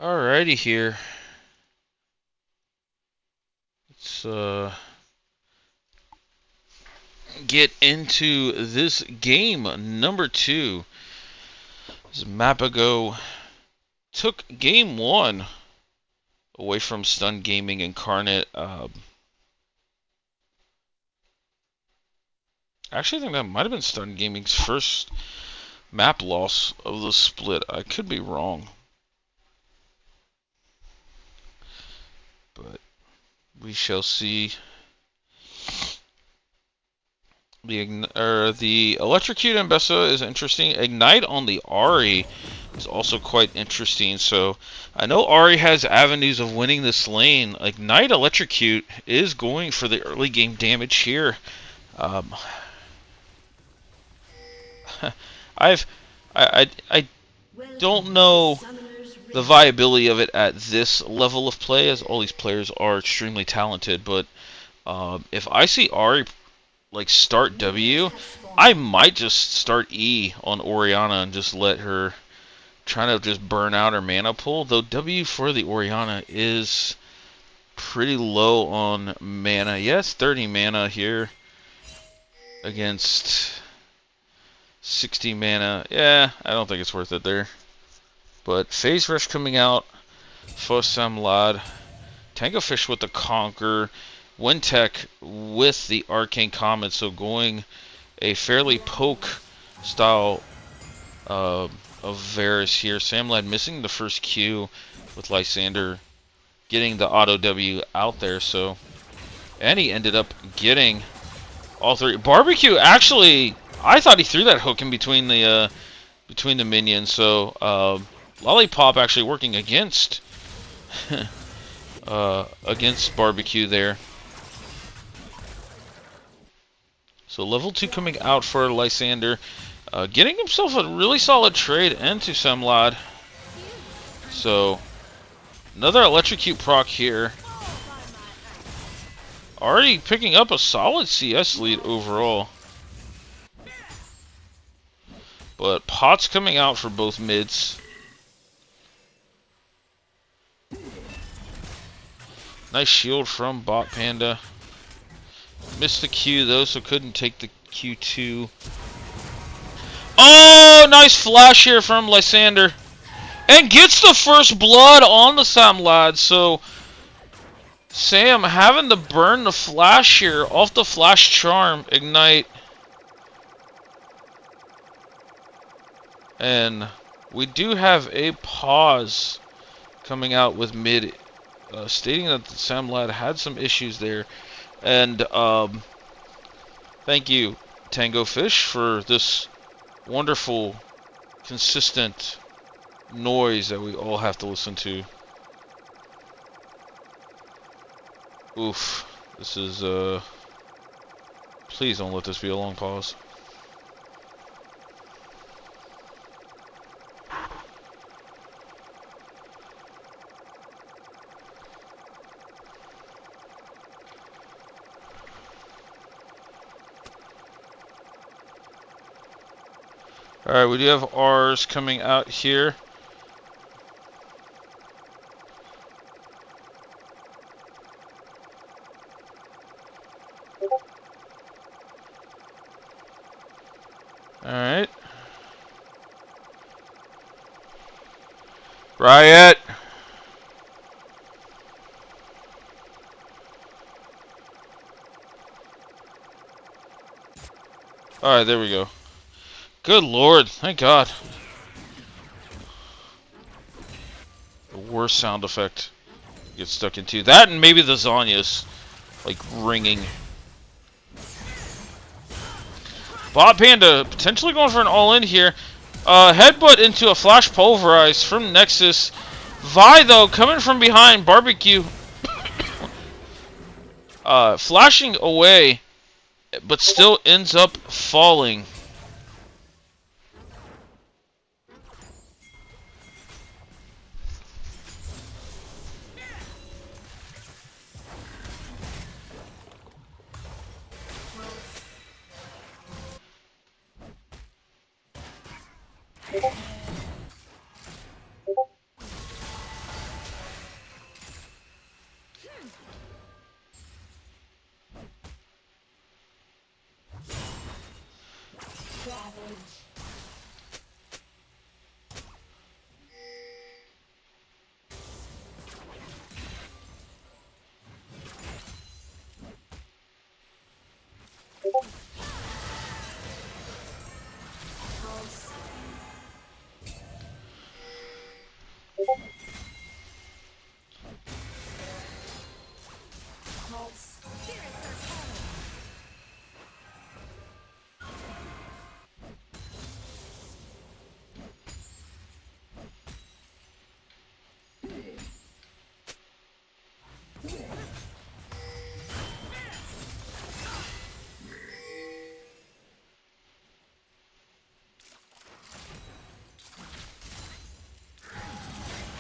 Alrighty here. Let's get into this game number 2. This Mapogo took game 1 away from Stun Gaming Incarnate. Actually, I think that might have been Stun Gaming's first map loss of the split. I could be wrong, but we shall see. The Electrocute Ambessa is interesting. Ignite on the Ari is also quite interesting. So I know Ari has avenues of winning this lane. Ignite Electrocute is going for the early game damage here. I don't know the viability of it at this level of play, as all these players are extremely talented. But if I see Ari like start W, I might just start E on Orianna and just let her try to just burn out her mana pool. Though W for the Orianna is pretty low on mana. Yes, 30 mana here against 60 mana. Yeah, I don't think it's worth it there. But Phase Rush coming out, Fosam Lad, Tango Fish with the Conquer, Windtech with the Arcane Comet, so going a fairly poke style of Varus here. Samlad missing the first Q with Lysander getting the auto W out there, so and he ended up getting all three. Barbecue actually, I thought he threw that hook in between the minions, so Lollipop actually working against against Barbecue there. So level 2 coming out for Lysander, getting himself a really solid trade into Samlad. So another Electrocute proc here. Already picking up a solid CS lead overall. But pots coming out for both mids. Nice shield from Bot Panda. Missed the Q though, so couldn't take the Q2. Oh, nice flash here from Lysander. And gets the first blood on the Samlad, so Sam having to burn the flash here off the flash charm, ignite. And we do have a pause coming out with mid, stating that the Samlad had some issues there. And thank you, Tango Fish, for this wonderful, consistent noise that we all have to listen to. Oof. This is, please don't let this be a long pause. Alright, we do have R's coming out here. Alright. Riot! Alright, there we go. Good lord, thank God. The worst sound effect to get stuck into. That and maybe the Zanya's, like, ringing. Bot Panda potentially going for an all-in here. Headbutt into a Flash Pulverize from Nexus. Vi, though, coming from behind. Barbecue flashing away, but still ends up falling.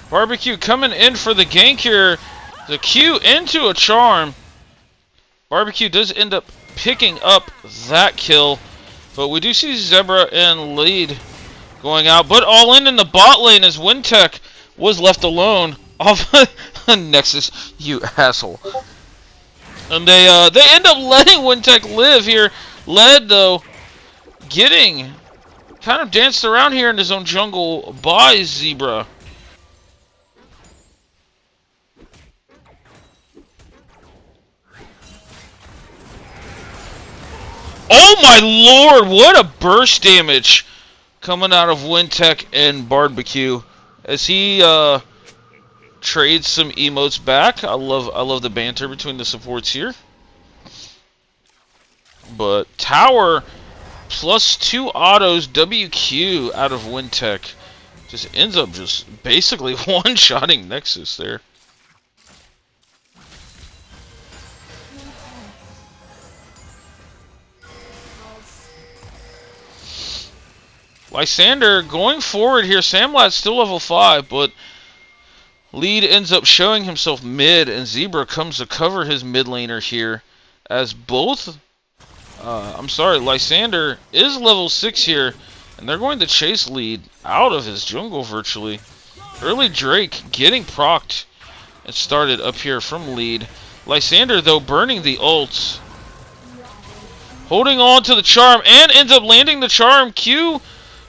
Barbecue coming in for the gank here. The Q into a charm. Barbecue does end up picking up that kill. But we do see Zebra in lead going out. But all in the bot lane as Wintech was left alone off Nexus, you asshole. And they end up letting Wintech live here. Led, though, getting kind of danced around here in his own jungle by Zebra. Oh my lord! What a burst damage coming out of Wintech and Barbecue as he trades some emotes back. I love the banter between the supports here. But Tower plus 2 autos WQ out of Wintech just ends up just basically one-shotting Nexus there. Lysander going forward here. Samlad's still level 5, but Lead ends up showing himself mid, and Zebra comes to cover his mid laner here. As both, Lysander is level 6 here, and they're going to chase Lead out of his jungle virtually. Early Drake getting procced and started up here from Lead. Lysander, though, burning the ults. Holding on to the charm, and ends up landing the charm. Q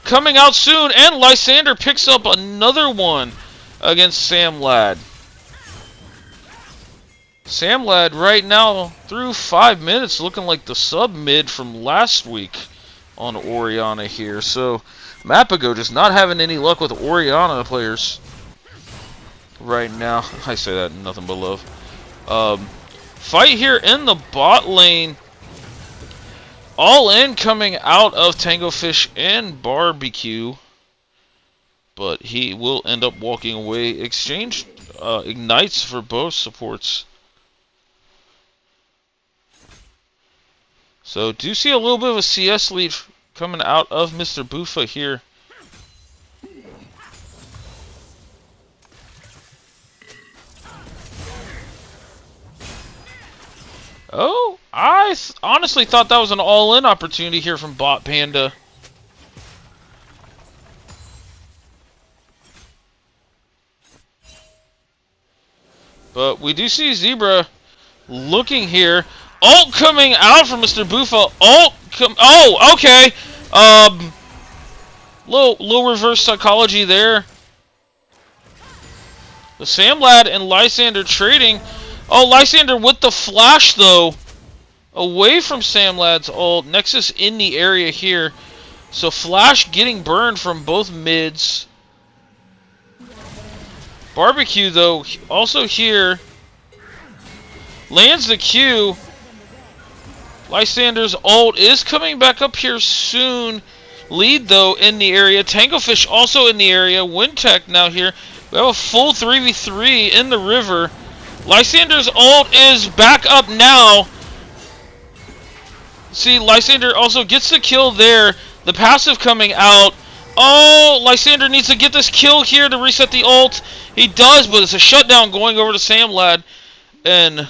coming out soon, and Lysander picks up another one against Samlad. Samlad right now through 5 minutes looking like the sub-mid from last week on Orianna here. So Mapogo just not having any luck with Orianna players right now. I say that nothing but love. Fight here in the bot lane. All in coming out of Tango Fish and Barbecue. But he will end up walking away. Exchange ignites for both supports. So do see a little bit of a CS lead coming out of Mr. Bufa here. Oh, I honestly thought that was an all-in opportunity here from Bot Panda. But we do see Zebra looking here. Ult coming out from Mr. Bufa. Oh, okay. Little reverse psychology there. The Samlad and Lysander trading. Oh, Lysander with the flash, though. Away from Samlad's ult. Nexus in the area here. So flash getting burned from both mids. Barbecue, though, also here. Lands the Q. Lysander's ult is coming back up here soon. Lead, though, in the area. Tangofish also in the area. Wintech now here. We have a full 3v3 in the river. Lysander's ult is back up now. See, Lysander also gets the kill there. The passive coming out. Oh, Lysander needs to get this kill here to reset the ult. He does, but it's a shutdown going over to Samlad. And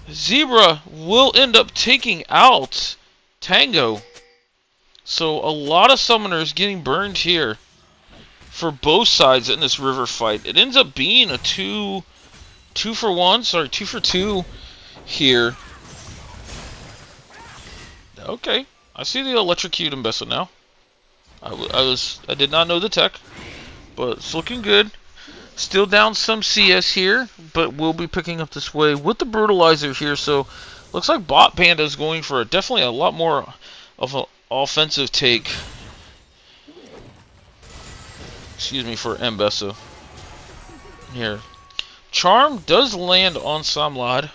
Zebra will end up taking out Tango. So a lot of summoners getting burned here for both sides in this river fight. It ends up being a 2 for 2 here. Okay, I see the electrocute Mbessa now. I did not know the tech, but it's looking good. Still down some CS here, but we'll be picking up this way with the brutalizer here. So looks like Bot Panda is going for definitely a lot more of an offensive take. Excuse me, for Mbessa here. Charm does land on Samlad.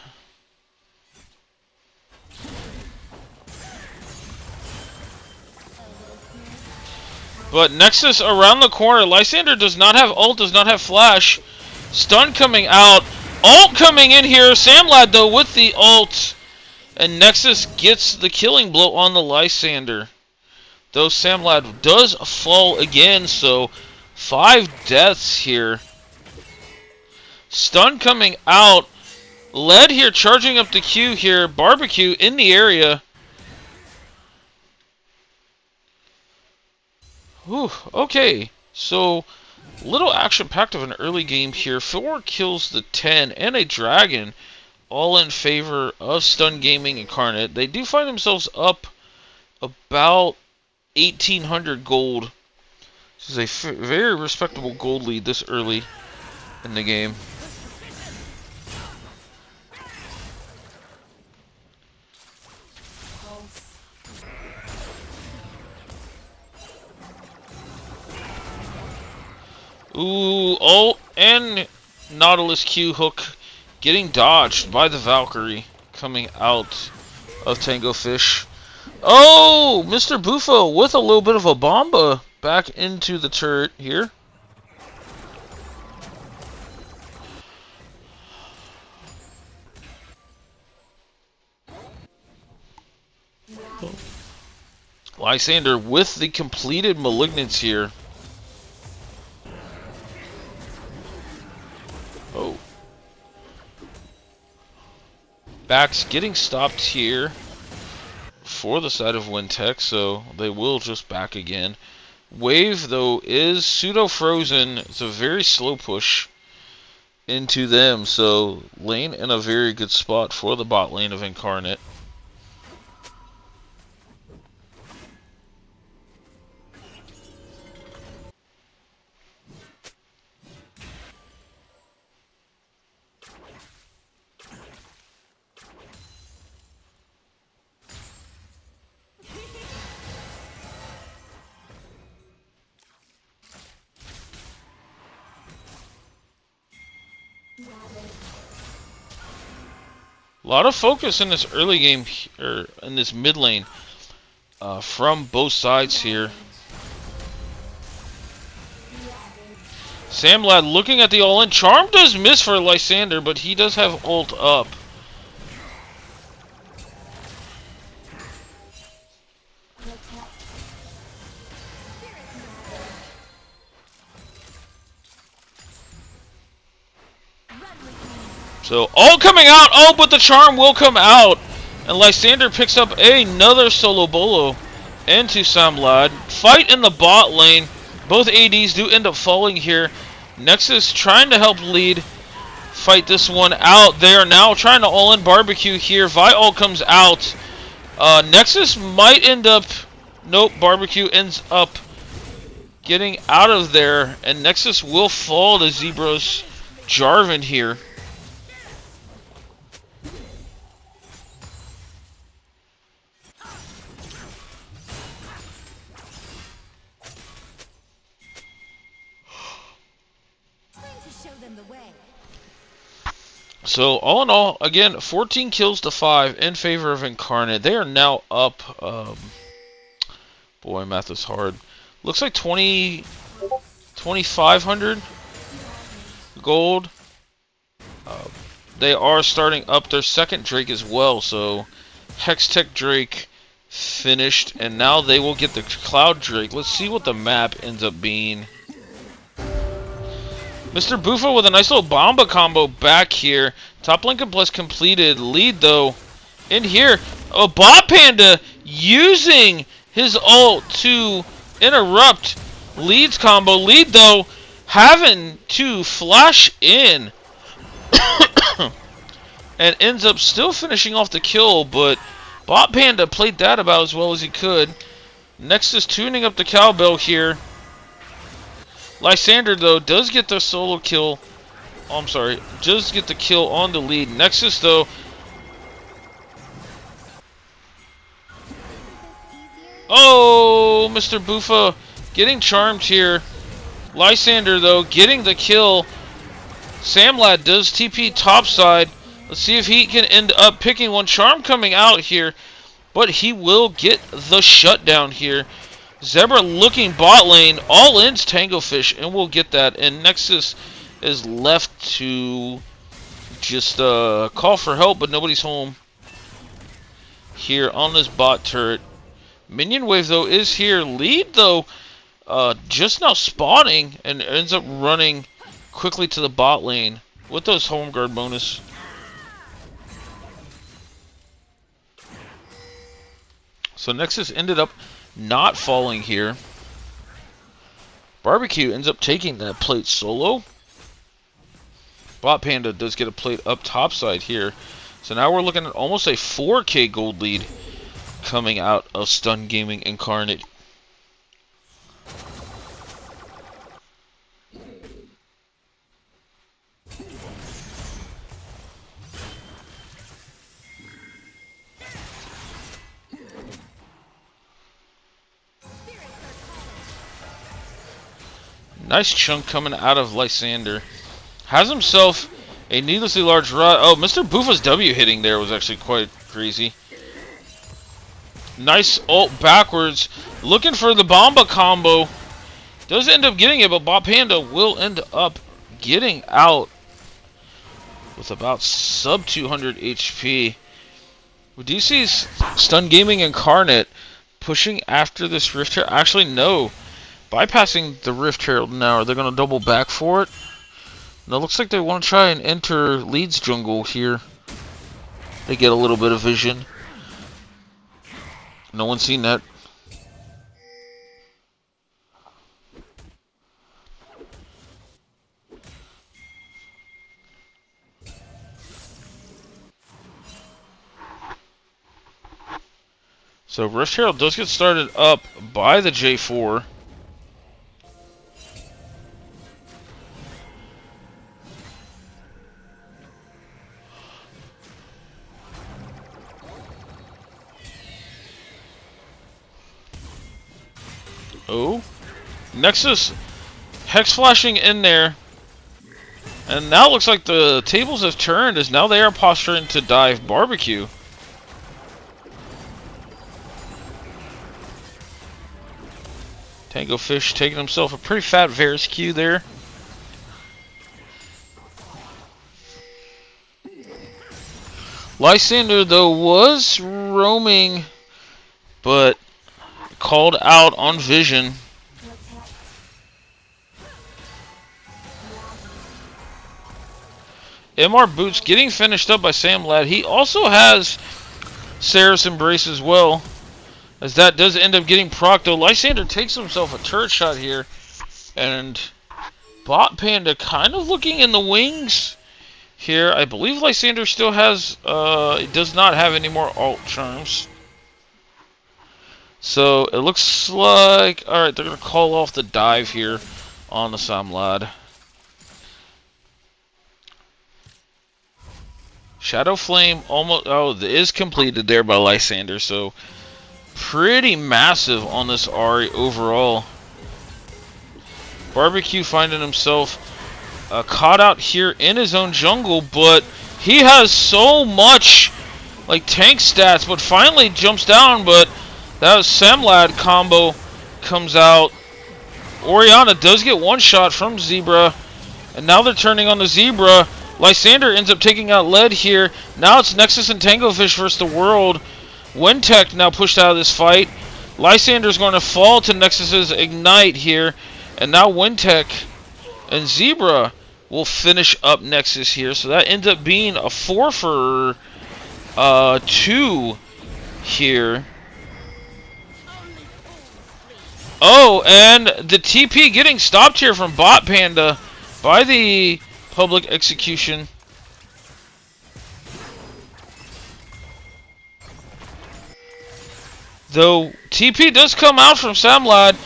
But Nexus around the corner. Lysander does not have ult, does not have flash. Stun coming out. Ult coming in here. Samlad, though, with the ult. And Nexus gets the killing blow on the Lysander. Though Samlad does fall again, so 5 deaths here. Stun coming out. Led here, charging up the Q here. Barbecue in the area. Whew, okay, so little action-packed of an early game here. 4 kills to 10 and a dragon, all in favor of Stun Gaming Incarnate. They do find themselves up about 1,800 gold. This is a very respectable gold lead this early in the game. Ooh, ult and Nautilus Q hook getting dodged by the Valkyrie coming out of Tango Fish. Oh, Mr. Bufo with a little bit of a bomba back into the turret here. Lysander with the completed Malignance here. Oh. Backs getting stopped here for the side of Wintech, so they will just back again. Wave, though, is pseudo-frozen. It's a very slow push into them, so lane in a very good spot for the bot lane of Incarnate. A lot of focus in this early game, or in this mid lane, from both sides here. Samlad looking at the all-in. Charm does miss for Lysander, but he does have ult up. So, all coming out! Oh, but the charm will come out! And Lysander picks up another solo bolo into Samlad. Fight in the bot lane. Both ADs do end up falling here. Nexus trying to help lead. Fight this one out. They are now trying to all-in barbecue here. Vi comes out. Nexus might end up... Nope, barbecue ends up getting out of there. And Nexus will fall to Zebra's Jarvan here. So, all in all, again, 14 kills to 5 in favor of Incarnate. They are now up, boy, math is hard. Looks like 2,500 gold. They are starting up their second Drake as well, so Hextech Drake finished, and now they will get the Cloud Drake. Let's see what the map ends up being. Mr. Bufo with a nice little Bomba combo back here. Top lane plus completed. Lead, though, in here. Oh, Bot Panda using his ult to interrupt Lead's combo. Lead, though, having to flash in. And ends up still finishing off the kill, but Bot Panda played that about as well as he could. Nexus tuning up the cowbell here. Lysander, though, does get the solo kill. Oh, I'm sorry. Does get the kill on the lead. Nexus, though. Oh, Mr. Buffa getting charmed here. Lysander, though, getting the kill. Samlad does TP topside. Let's see if he can end up picking one. Charm coming out here. But he will get the shutdown here. Zebra looking bot lane, all ins Tango Fish, and we'll get that. And Nexus is left to just call for help, but nobody's home here on this bot turret. Minion wave, though, is here. Lead, though, just now spawning and ends up running quickly to the bot lane with those home guard bonus. So Nexus ended up not falling here. Barbecue ends up taking that plate solo. Bot Panda does get a plate up topside here. So now we're looking at almost a 4K gold lead coming out of Stun Gaming Incarnate. Nice chunk coming out of Lysander. Has himself a needlessly large rod. Oh, Mr. Buffa's W hitting there was actually quite crazy. Nice ult backwards. Looking for the Bomba combo. Does end up getting it, but Bob Panda will end up getting out with about sub 200 HP. With DC's Stun Gaming Incarnate pushing after this Rift Herald. Actually, no. Bypassing the Rift Herald now. Are they going to double back for it? No, looks like they want to try and enter Leeds jungle here. They get a little bit of vision. No one's seen that. So Rift Herald does get started up by the J4. Oh, Nexus Hex flashing in there. And now it looks like the tables have turned as now they are posturing to dive Barbecue. Tango Fish taking himself a pretty fat Varus Q there. Lysander, though, was roaming, but called out on vision. MR Boots getting finished up by Sam Ladd. He also has Seraph's Embrace as well, as that does end up getting proc, though. Lysander takes himself a turret shot here, and Bot Panda kind of looking in the wings here. I believe Lysander still has, does not have any more alt charms. So it looks like, alright, they're going to call off the dive here on the Sam Ladd. Shadow Flame almost, is completed there by Lysander, so pretty massive on this Ahri overall. Barbecue finding himself caught out here in his own jungle, but he has so much like tank stats, but finally jumps down, but that was Sam Ladd combo comes out. Orianna does get one shot from Zebra, and now they're turning on the Zebra. Lysander ends up taking out Lead here. Now it's Nexus and Tango Fish versus the world. Wintech now pushed out of this fight. Lysander's going to fall to Nexus's Ignite here, and now Wintech and Zebra will finish up Nexus here. So that ends up being a 4 for 2 here. Oh, and the TP getting stopped here from Bot Panda by the public execution. Though TP does come out from Sam Ladd,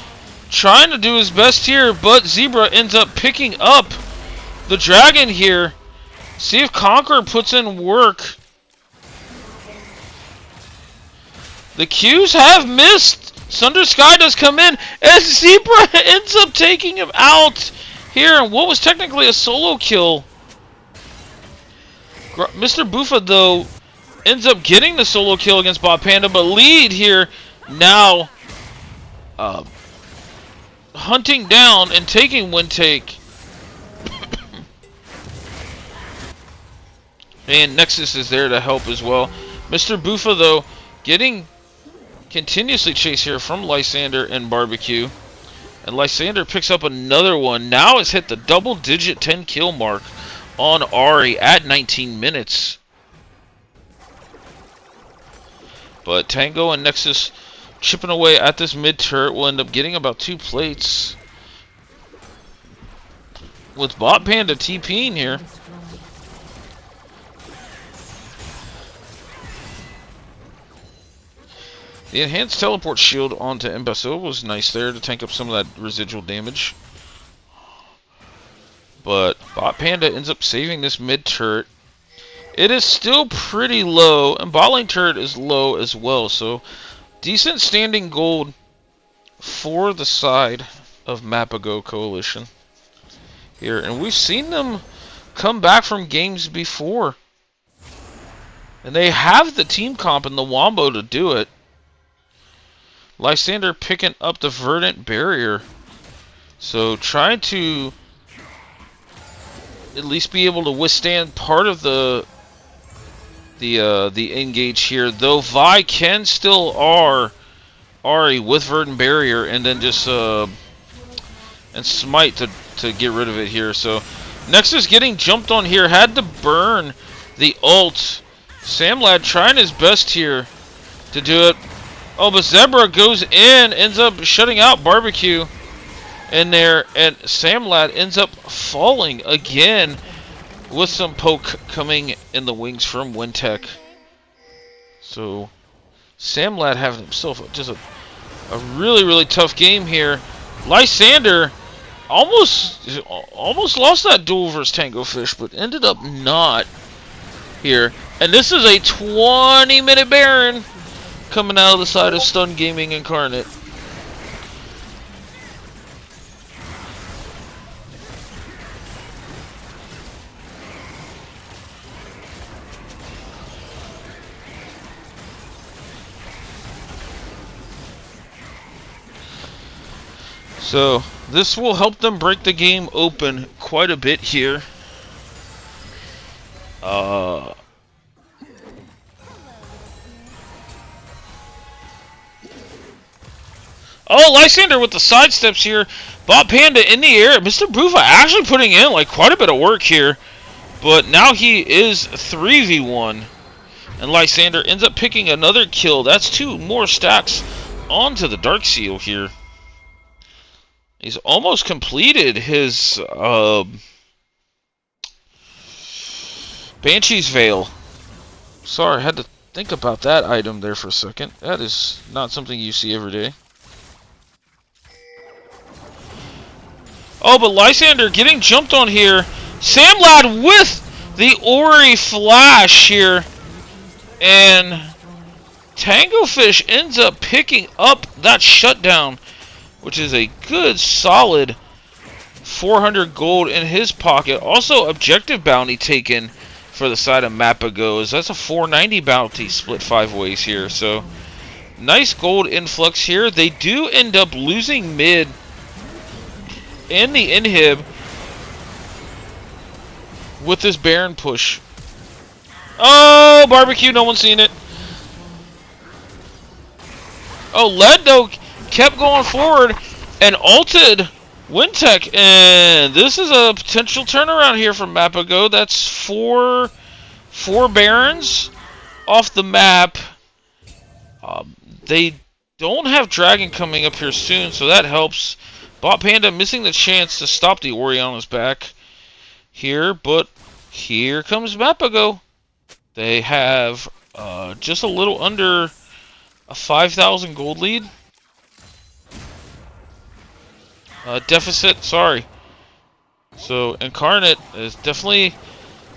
trying to do his best here, but Zebra ends up picking up the dragon here. See if Conqueror puts in work. The Qs have missed. Sunder Sky does come in, and Zebra ends up taking him out here in what was technically a solo kill. Mr. Buffa, though, ends up getting the solo kill against Bob Panda, but lead here now hunting down and taking Wintake. And Nexus is there to help as well. Mr. Buffa, though, getting continuously chased here from Lysander and Barbecue. And Lysander picks up another one. Now it's hit the double-digit 10 kill mark on Ahri at 19 minutes. But Tango and Nexus chipping away at this mid-turret will end up getting about 2 plates. With Bot Panda TPing here. The enhanced teleport shield onto Mbasso was nice there to tank up some of that residual damage. But Bot Panda ends up saving this mid turret. It is still pretty low, and bot lane turret is low as well, so decent standing gold for the side of Mapogo Coalition. here. And we've seen them come back from games before. And they have the team comp and the wombo to do it. Lysander picking up the Verdant Barrier. So trying to at least be able to withstand part of the engage here. Though Vi can still Ari with Verdant Barrier and then just and smite to get rid of it here. So Nexus getting jumped on here, had to burn the ult. Samlad trying his best here to do it. Oh, but Zebra goes in, ends up shutting out Barbecue in there, and Samlad ends up falling again with some poke coming in the wings from Wintech. So Samlad having himself just a really, really tough game here. Lysander almost lost that duel versus Tango Fish, but ended up not here. And this is a 20-minute Baron coming out of the side of Stun Gaming Incarnate. So this will help them break the game open quite a bit here. Oh, Lysander with the sidesteps here. Bot Panda in the air. Mr. Bufa actually putting in like quite a bit of work here. But now he is 3v1. And Lysander ends up picking another kill. That's 2 more stacks onto the Dark Seal here. He's almost completed his Banshee's Veil. Sorry, I had to think about that item there for a second. That is not something you see every day. Oh, but Lysander getting jumped on here. Samlad with the Ori Flash here. And Tango Fish ends up picking up that shutdown, which is a good, solid 400 gold in his pocket. Also, objective bounty taken for the side of Mapogo. That's a 490 bounty split 5 ways here. So, nice gold influx here. They do end up losing mid in the inhib with this Baron push. Oh, Barbecue, no one's seen it. Oh, Led, though, kept going forward and ulted Wintech. And this is a potential turnaround here from Mapogo. That's four Barons off the map. They don't have Dragon coming up here soon, so that helps. Bot Panda missing the chance to stop the Oriana's back here, but here comes Mapogo. They have just a little under a 5,000 gold lead. Deficit, sorry. So Incarnate is definitely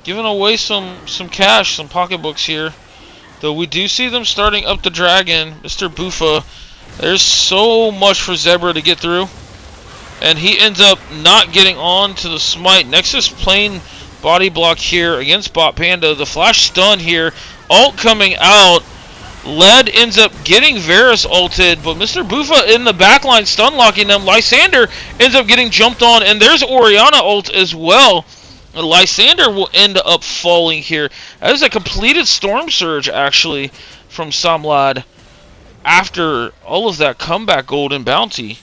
giving away some cash, some pocketbooks here. Though we do see them starting up the Dragon. Mr. Bufa, there's so much for Zebra to get through. And he ends up not getting on to the smite. Nexus playing body block here against Bot Panda. The flash stun here. Ult coming out. Led ends up getting Varus ulted, but Mr. Bufa in the backline stun locking them. Lysander ends up getting jumped on, and there's Oriana ult as well. Lysander will end up falling here. That is a completed Storm Surge, actually, from Samlad after all of that comeback gold and bounty.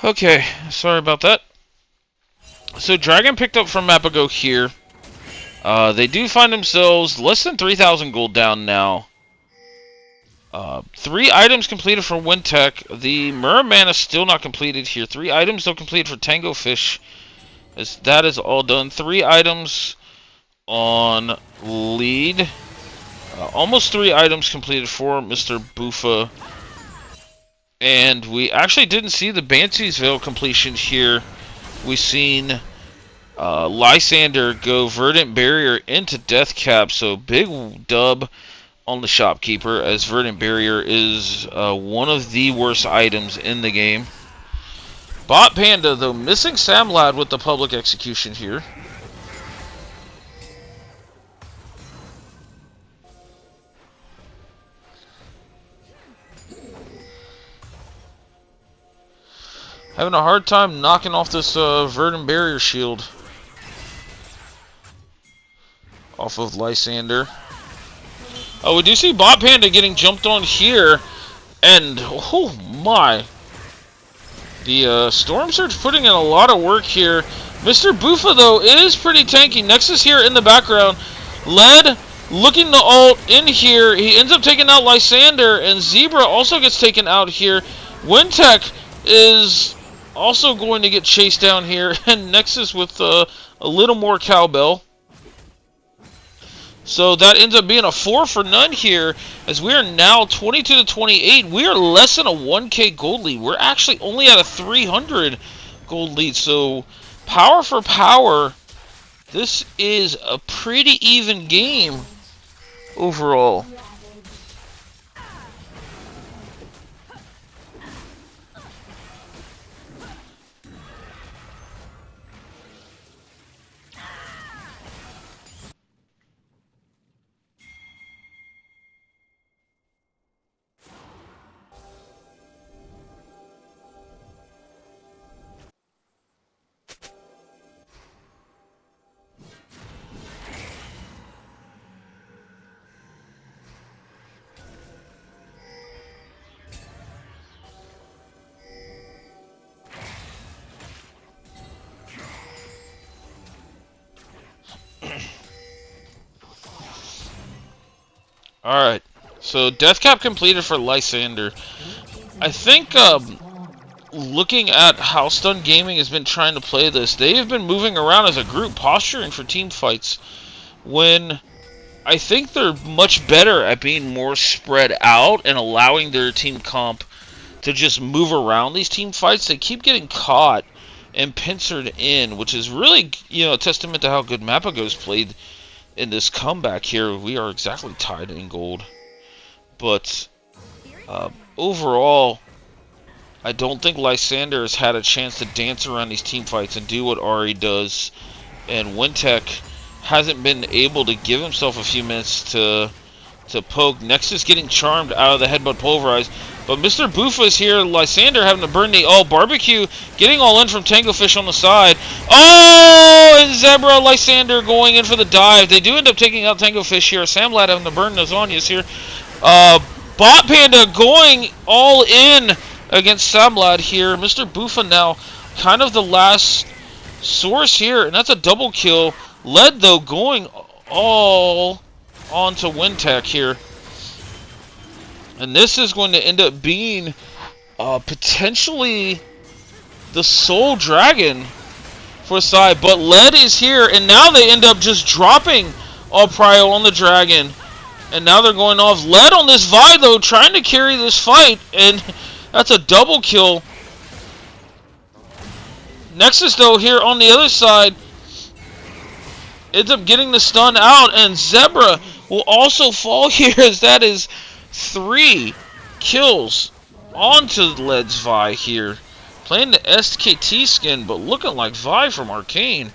Okay, sorry about that. So Dragon picked up from Mapogo here. They do find themselves less than 3,000 gold down now. 3 items completed for Wintech. The Merman is still not completed here. 3 items still completed for Tango Fish. As that is all done. 3 items on lead. Almost 3 items completed for Mr. Buffa. And we actually didn't see the Banshee's Veil completion here. We've seen Lysander go Verdant Barrier into Death Cap. So big dub on the Shopkeeper, as Verdant Barrier is one of the worst items in the game. Bot Panda, though, missing Samlad with the public execution here. Having a hard time knocking off this Verdant Barrier shield off of Lysander. Oh, we do see Bot Panda getting jumped on here. And, oh my. The Storm Surge putting in a lot of work here. Mr. Buffa, though, is pretty tanky. Nexus here in the background. Led looking to ult in here. He ends up taking out Lysander. And Zebra also gets taken out here. Wintech is also going to get chased down here. And Nexus with a little more cowbell. So that ends up being a 4 for none here, as we are now 22 to 28. We are less than a 1k gold lead. We're actually only at a 300 gold lead. So power for power, this is a pretty even game overall. Alright, so Death Cap completed for Lysander. I think, looking at how Stun Gaming has been trying to play this, they have been moving around as a group, posturing for team fights, when I think they're much better at being more spread out and allowing their team comp to just move around these team fights. They keep getting caught and pincered in, which is really, a testament to how good Mapogo's played in this comeback here. We are exactly tied in gold. But overall, I don't think Lysander has had a chance to dance around these team fights and do what Ari does. And Wintech hasn't been able to give himself a few minutes to poke. Nexus getting charmed out of the headbutt pulverize. But Mr. Buffa is here. Lysander having to burn the barbecue. Getting all in from Tango Fish on the side. Oh! And Zebra, Lysander going in for the dive. They do end up taking out Tango Fish here. Samlad having to burn those Onyas here. Bot Panda going all in against Samlad here. Mr. Buffa now kind of the last source here. And that's a double kill. Led, though, going all onto Wintech here. And this is going to end up being potentially the sole dragon for side. But Led is here, and now they end up just dropping all Prio on the dragon. And now they're going off. Led on this Vi, though, trying to carry this fight. And that's a double kill. Nexus, though, here on the other side ends up getting the stun out. And Zebra will also fall here, as that is 3 kills onto Led's Vi here. Playing the SKT skin, but looking like Vi from Arcane.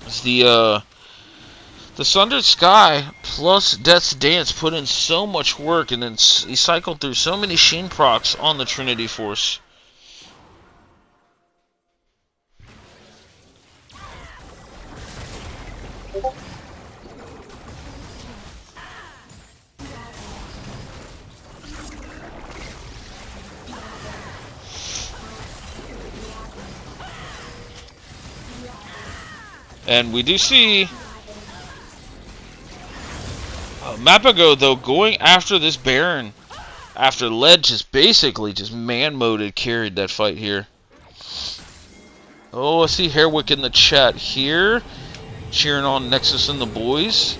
It's the Sundered Sky plus Death's Dance put in so much work, and then he cycled through so many Sheen procs on the Trinity Force. And we do see Mapogo, though, going after this Baron after Led just basically just man-moded carried that fight here. Oh, I see Hairwick in the chat here, cheering on Nexus and the boys.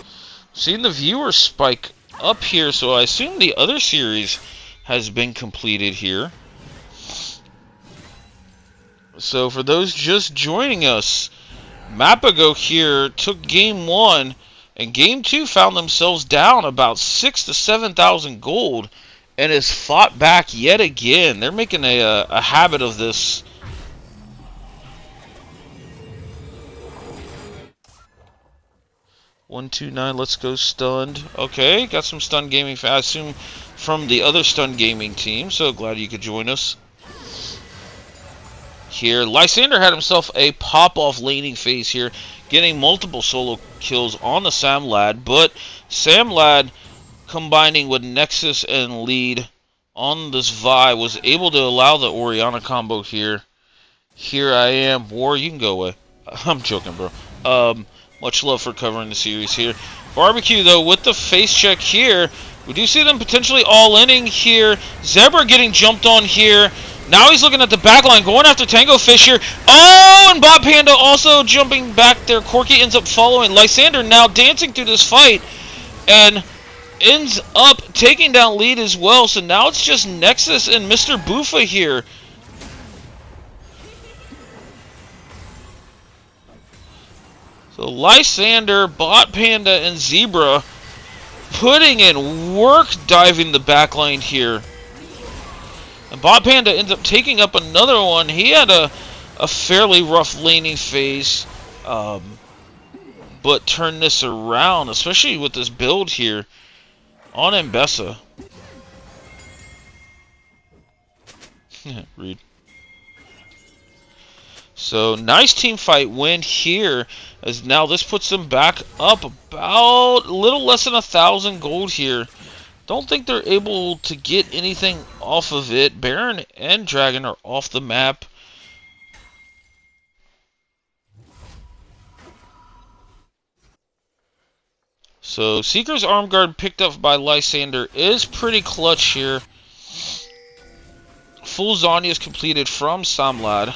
Seeing the viewers spike up here, so I assume the other series has been completed here. So for those just joining us, Mapogo here took Game 1, and Game 2 found themselves down about 6,000 to 7,000 gold, and has fought back yet again. They're making a habit of this. One, two, nine. Let's go stunned. Okay, got some stun gaming. I assume from the other stun gaming team. So glad you could join us. Here, Lysander had himself a pop-off laning phase here, getting multiple solo kills on the Sam Lad, but Sam Lad, combining with Nexus and Lead on this Vi, was able to allow the Orianna combo here. Here I am. War, you can go away. I'm joking, bro. Much love for covering the series here. Barbecue, though, with the face check here, we do see them potentially all-inning here. Zebra getting jumped on here. Now he's looking at the back line, going after Tango Fish here. Oh, and Bob Panda also jumping back there. Corky ends up following. Lysander now dancing through this fight and ends up taking down Lead as well. So now it's just Nexus and Mr. Buffa here. So Lysander, Bot Panda, and Zebra putting in work diving the backline here. And Bot Panda ends up taking up another one. He had a fairly rough laning phase, but turned this around, especially with this build here on Mbessa. Read. So nice team fight win here, as now this puts them back up about a little less than 1,000 gold here. Don't think they're able to get anything off of it. Baron and Dragon are off the map. So Seeker's Arm Guard picked up by Lysander is pretty clutch here. Full Zanya is completed from Samlad.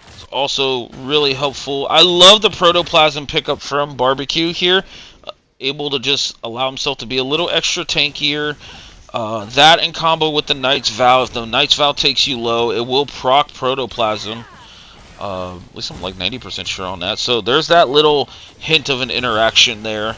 It's also really helpful. I love the Protoplasm pickup from Barbecue here. Able to just allow himself to be a little extra tankier. That in combo with the Knight's Vow. If the Knight's Vow takes you low, it will proc Protoplasm. At least I'm like 90% sure on that. So there's that little hint of an interaction there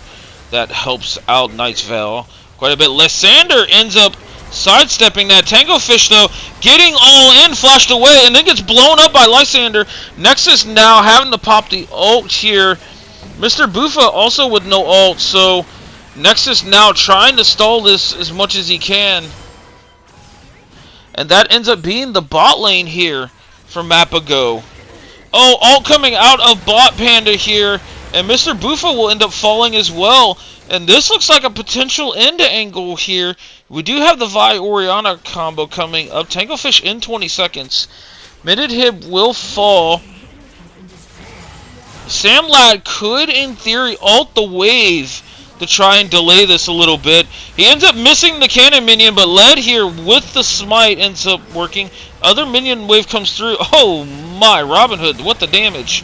that helps out Knight's Vow quite a bit. Lysander ends up sidestepping that. Tango Fish, though, getting all in, flashed away, and then gets blown up by Lysander. Nexus now having to pop the ult here. Mr. Buffa also with no ult, so Nexus now trying to stall this as much as he can. And that ends up being the bot lane here for Mapogo. Oh, ult coming out of Bot Panda here, and Mr. Buffa will end up falling as well. And this looks like a potential end angle here. We do have the Vi Orianna combo coming up. Tango Fish in 20 seconds. Minute Hib will fall. Sam Lad could, in theory, ult the wave to try and delay this a little bit. He ends up missing the cannon minion, but Led here with the smite ends up working. Other minion wave comes through. Oh my, Robin Hood, what the damage.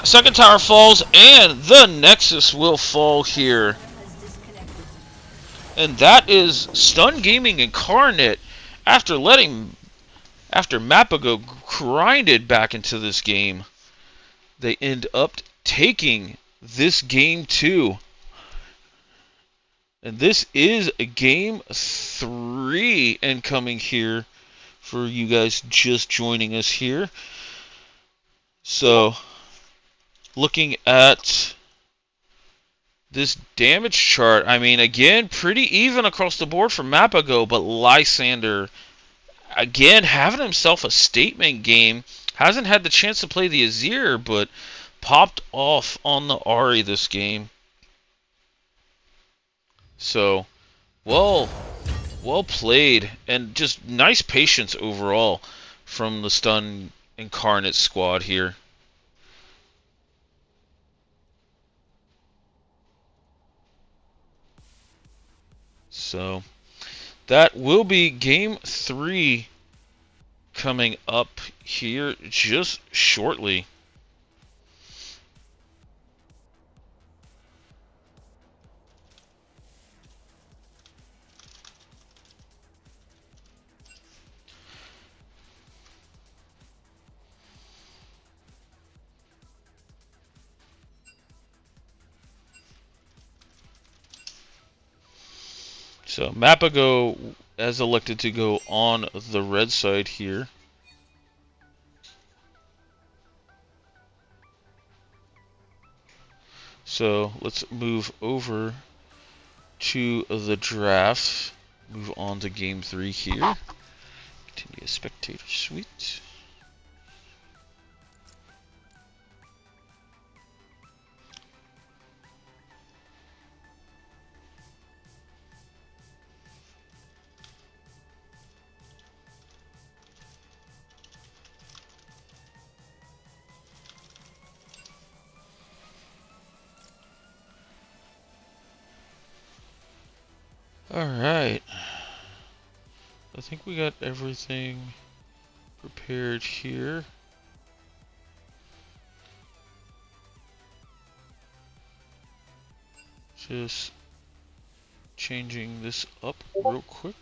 Second tower falls, and the Nexus will fall here. And that is Stun Gaming Incarnate after Mapogo grinded back into this game. They end up taking this game 2. And this is game 3 incoming here for you guys just joining us here. So, looking at this damage chart, I mean, again, pretty even across the board for Mapogo, but Lysander, again, having himself a statement game. Hasn't had the chance to play the Azir, but popped off on the Ahri this game. So, well played, and just nice patience overall from the Stun Incarnate squad here. So that will be game 3 coming up here just shortly. So Mapogo has elected to go on the red side here. So let's move over to the draft. Move on to game 3 here. Continue spectator suite. Alright. I think we got everything prepared here. Just changing this up real quick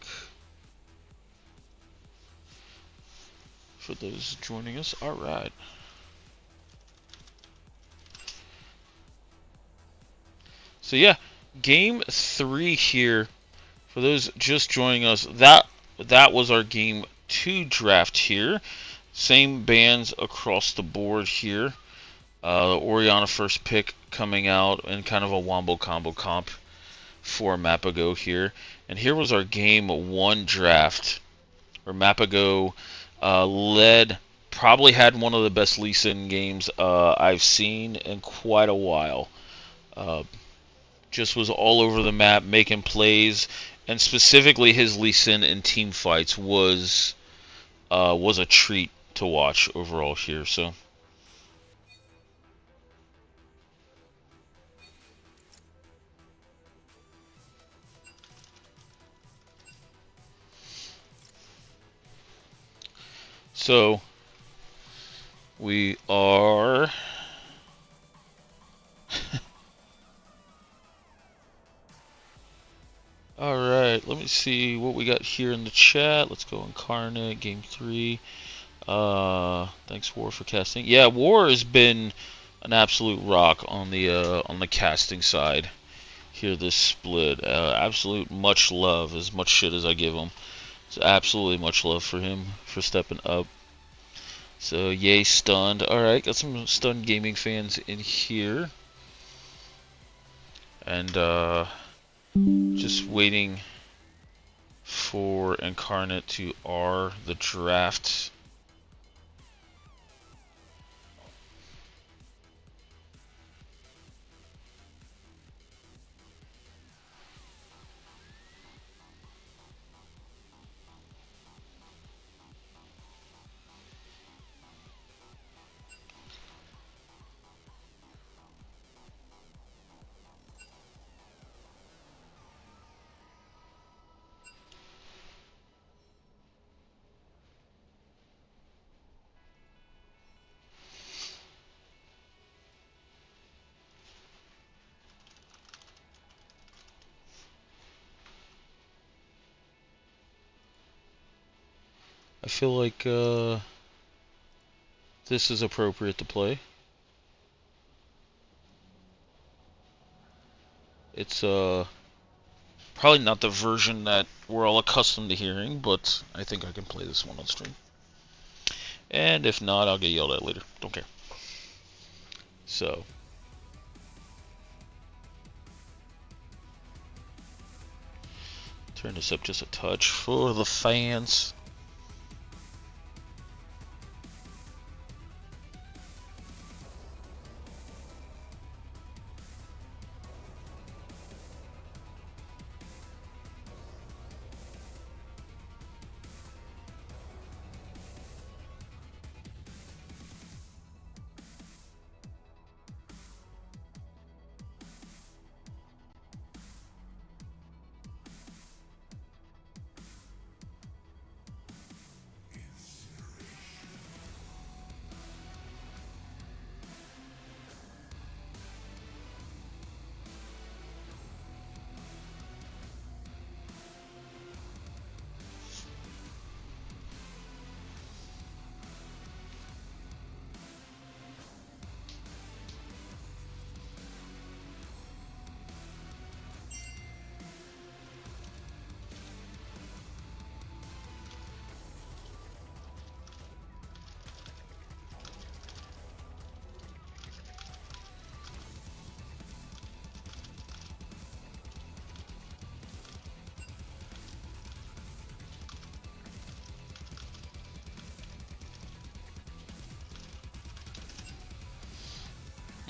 for those joining us. Alright. So yeah, game 3 here. For those just joining us, that was our game 2 draft here. Same bands across the board here. The Oriana first pick coming out and kind of a wombo combo comp for Mapogo here. And here was our game 1 draft, where Mapogo led, probably had one of the best Lee Sin games I've seen in quite a while. Just was all over the map, making plays, and specifically his Lee Sin in team fights was a treat to watch overall here. So we are alright, let me see what we got here in the chat. Let's go Incarnate, game 3. Thanks War for casting. Yeah, War has been an absolute rock on the casting side here this split. Absolute much love, as much shit as I give him. It's absolutely much love for him for stepping up. So yay stunned. Alright, got some stunned gaming fans in here. And just waiting for Incarnate to R the draft. I feel like this is appropriate to play. It's probably not the version that we're all accustomed to hearing, but I think I can play this one on stream. And if not, I'll get yelled at later. Don't care. So turn this up just a touch for the fans.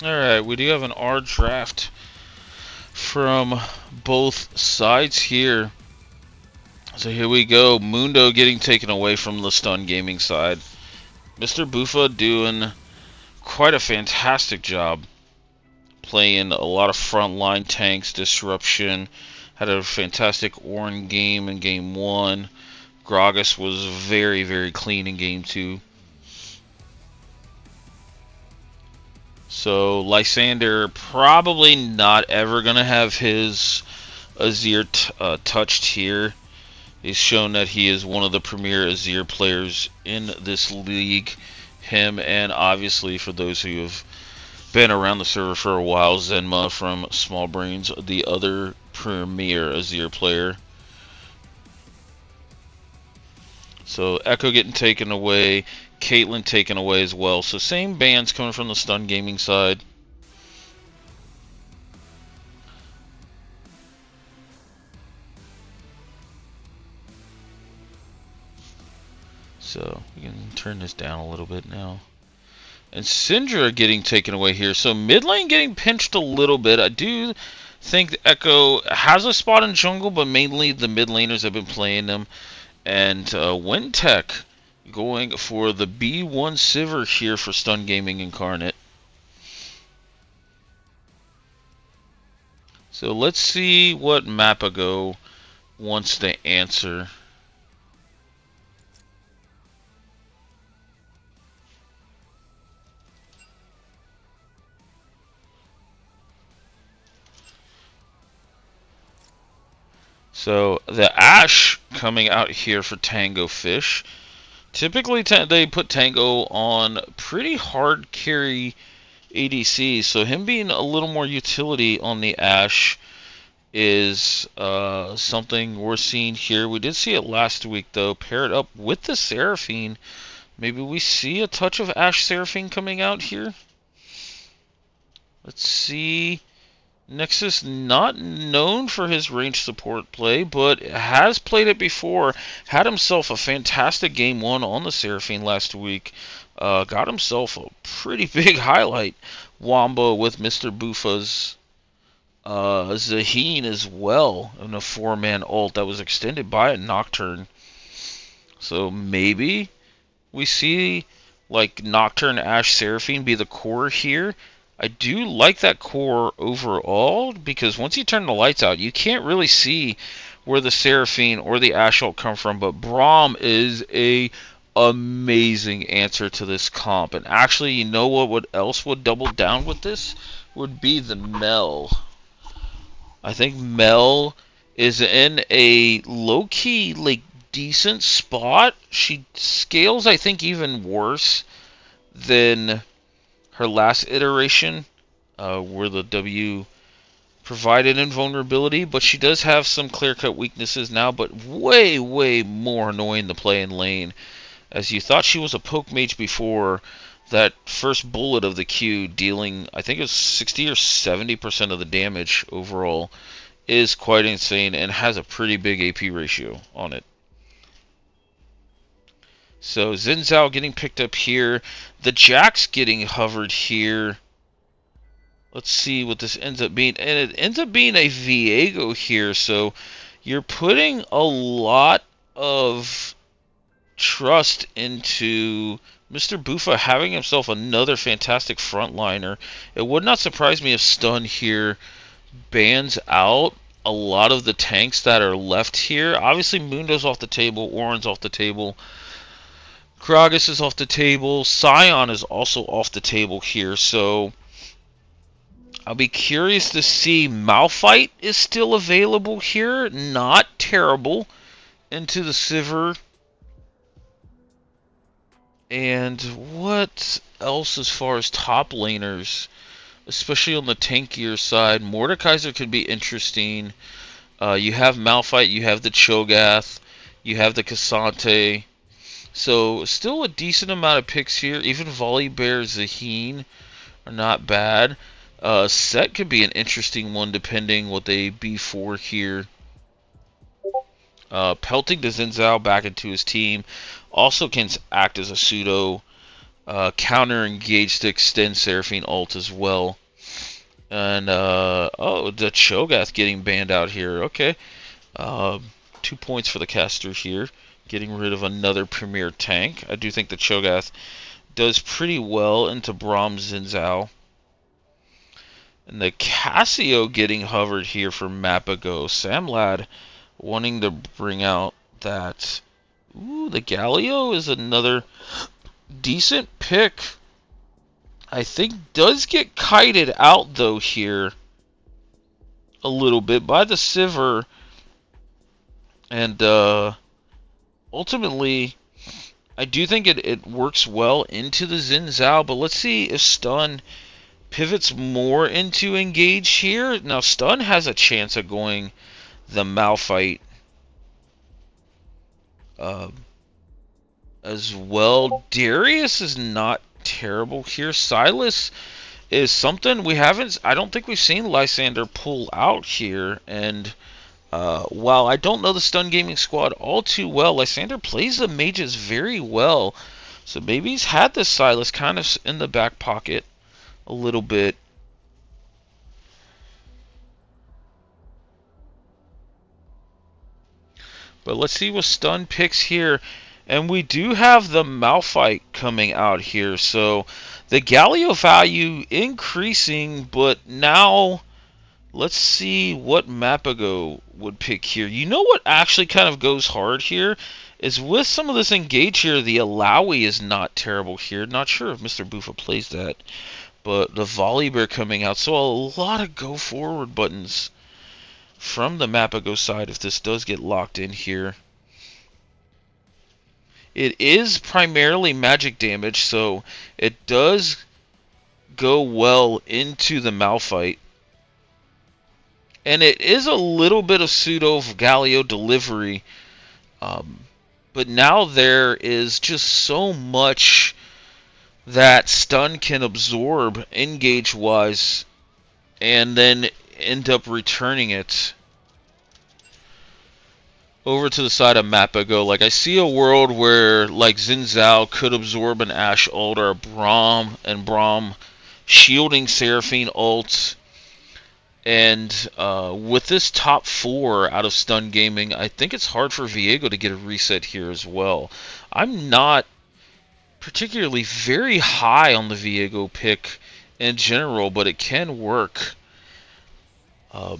Alright, we do have an R draft from both sides here. So here we go. Mundo getting taken away from the Stun Gaming side. Mr. Bufa doing quite a fantastic job playing a lot of frontline tanks, disruption. Had a fantastic Ornn game in game 1. Gragas was very, very clean in game 2. So Lysander probably not ever going to have his Azir touched here. He's shown that he is one of the premier Azir players in this league. Him and obviously, for those who have been around the server for a while, Zenma from Small Brains, the other premier Azir player. So Echo getting taken away, Caitlyn taken away as well. So same bans coming from the Stun Gaming side. So we can turn this down a little bit now. And Syndra getting taken away here. So mid lane getting pinched a little bit. I do think Echo has a spot in jungle, but mainly the mid laners have been playing them. And Wintech going for the B1 Sivir here for Stun Gaming Incarnate. So let's see what Mapogo wants to answer. So the Ashe coming out here for Tango Fish. Typically they put Tango on pretty hard carry ADC, so him being a little more utility on the Ashe is something we're seeing here. We did see it last week though, paired up with the Seraphine. Maybe we see a touch of Ashe Seraphine coming out here. Let's see. Nexus not known for his range support play, but has played it before. Had himself a fantastic game 1 on the Seraphine last week. Got himself a pretty big highlight wombo with Mr. Bufa's Zaheen as well in a 4-man ult that was extended by a Nocturne. So maybe we see like Nocturne, Ashe, Seraphine be the core here. I do like that core overall because once you turn the lights out, you can't really see where the Seraphine or the Ashe ult come from. But Braum is a amazing answer to this comp. And actually, you know what else would double down with this? Would be the Mel. I think Mel is in a low-key, like, decent spot. She scales, I think, even worse than her last iteration, where the W provided invulnerability, but she does have some clear-cut weaknesses now, but way, way more annoying to play in lane. As you thought she was a poke mage before, that first bullet of the Q dealing, I think it was 60 or 70% of the damage overall, is quite insane and has a pretty big AP ratio on it. So Xin Zhao getting picked up here. The Jack's getting hovered here. Let's see what this ends up being. And it ends up being a Viego here. So you're putting a lot of trust into Mr. Bufa having himself another fantastic frontliner. It would not surprise me if Stun here bans out a lot of the tanks that are left here. Obviously, Mundo's off the table. Ornn's off the table. Gragas is off the table. Sion is also off the table here. So I'll be curious to see. Malphite is still available here. Not terrible. Into the Sivir. And what else as far as top laners? Especially on the tankier side. Mordekaiser could be interesting. You have Malphite. You have the Cho'Gath. You have the Cassante. So, still a decent amount of picks here. Even Volibear, Zaheen are not bad. Set could be an interesting one depending what they be for here. Pelting the Xin Zhao back into his team also can act as a pseudo counter engage to extend Seraphine ult as well. And oh, the Cho'Gath getting banned out here. Okay, 2 points for the caster here, getting rid of another premier tank. I do think the Cho'Gath does pretty well into Braum Xin Zhao. And the Cassio getting hovered here for Mapogo. Samlad wanting to bring out that. Ooh, the Galio is another decent pick. I think does get kited out though here a little bit by the Sivir. And ultimately, I do think it works well into the Xin Zhao, but let's see if Stun pivots more into engage here. Now, Stun has a chance of going the Malphite as well. Darius is not terrible here. Silas is something we haven't... I don't think we've seen Lysander pull out here, and... while I don't know the Stun Gaming squad all too well, Lysander plays the mages very well. So maybe he's had this Silas kind of in the back pocket a little bit. But let's see what Stun picks here. And we do have the Malphite coming out here. So the Galio value increasing, but now... let's see what Mapogo would pick here. You know what actually kind of goes hard here? Is with some of this engage here, the Alawi is not terrible here. Not sure if Mr. Buffa plays that. But the Volibear coming out. So a lot of go forward buttons from the Mapogo side if this does get locked in here. It is primarily magic damage, so it does go well into the Malphite. And it is a little bit of pseudo Galio delivery. But now there is just so much that Stun can absorb engage-wise and then end up returning it over to the side of Mapogo. Like, I see a world where, like, Xin Zhao could absorb an Ashe ult or a Braum shielding Seraphine ult. And with this top 4 out of Stun Gaming, I think it's hard for Viego to get a reset here as well. I'm not particularly very high on the Viego pick in general, but it can work. I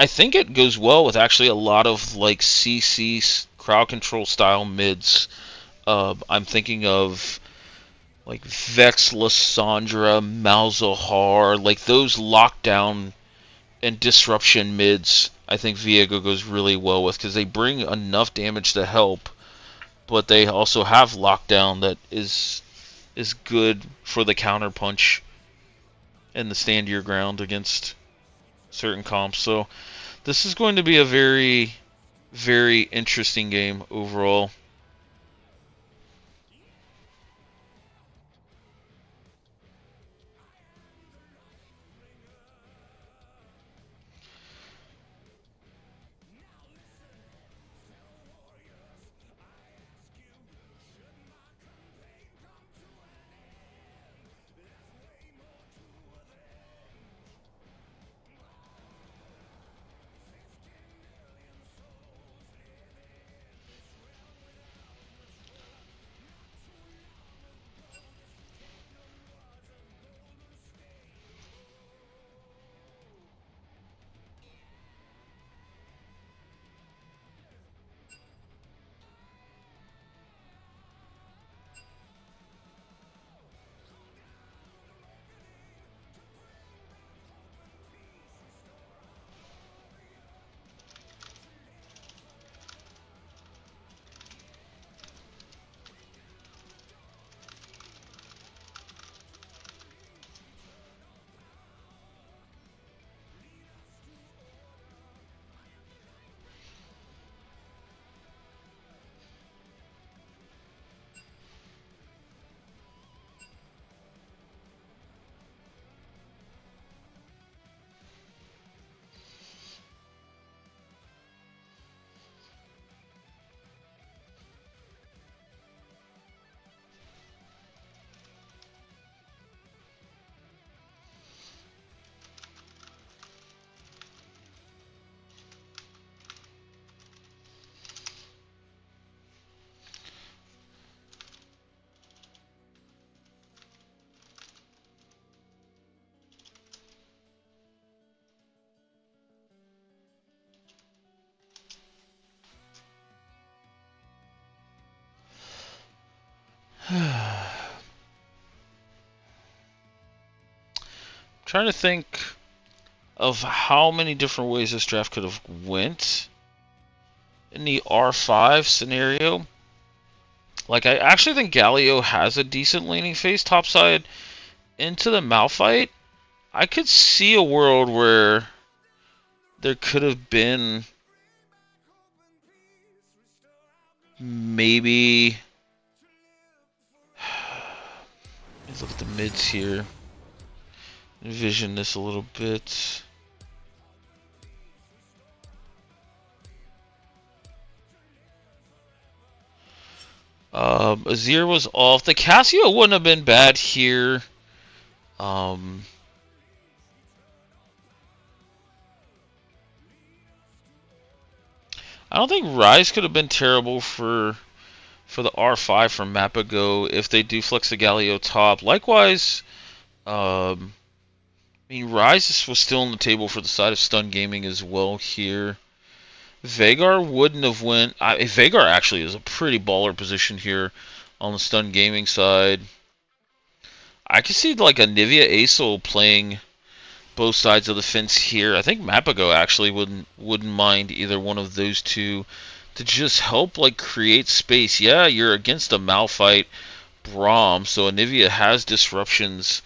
think it goes well with actually a lot of like CC crowd control style mids. I'm thinking of like Vex, Lissandra, Malzahar, like those lockdown and disruption mids. I think Viego goes really well with because they bring enough damage to help, but they also have lockdown that is good for the counter punch and the stand your ground against certain comps. So this is going to be a very, very interesting game overall. trying to think of how many different ways this draft could have went in the R5 scenario. Like, I actually think Galio has a decent laning phase topside into the Malphite. I could see a world where there could have been maybe... Let's look at the mids here. Envision this a little bit. Azir was off. The Casio wouldn't have been bad here. I don't think Ryze could have been terrible for the R5 from Mapogo if they do flex the Galio top. Likewise, I mean, Ryze was still on the table for the side of Stun Gaming as well here. Veigar wouldn't have went... Veigar actually is a pretty baller position here on the Stun Gaming side. I could see like a Nivea Acel playing both sides of the fence here. I think Mapogo actually wouldn't mind either one of those two to just help like create space. Yeah, you're against a Malphite Braum, so Anivia has disruptions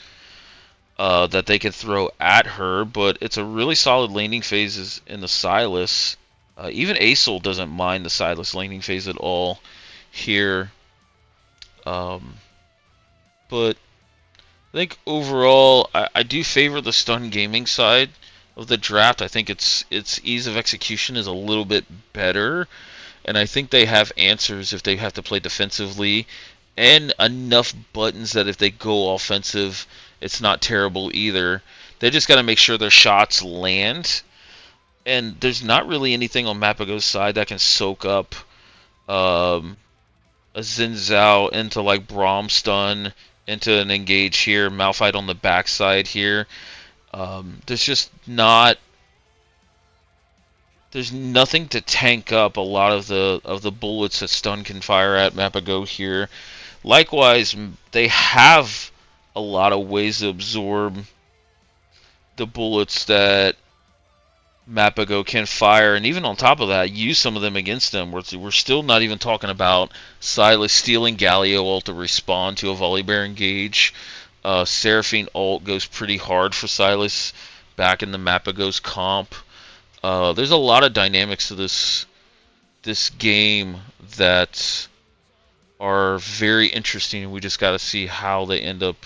that they can throw at her, but it's a really solid laning phase in the Sylas. Even Acel doesn't mind the Sylas laning phase at all here. But I think overall, I do favor the Stun Gaming side of the draft. I think its ease of execution is a little bit better, and I think they have answers if they have to play defensively, and enough buttons that if they go offensive, it's not terrible either. They just got to make sure their shots land, and there's not really anything on Mapogo's side that can soak up a Xin Zhao into like Braum stun into an engage here, Malphite on the backside here. There's just not... There's nothing to tank up a lot of the bullets that Stun can fire at Mapogo here. Likewise, they have a lot of ways to absorb the bullets that Mapogo can fire, and even on top of that, use some of them against them. We're still not even talking about Sylas stealing Galio ult to respond to a Volibear engage. Seraphine ult goes pretty hard for Sylas back in the Mapogo's comp. There's a lot of dynamics to this game that are very interesting. We just got to see how they end up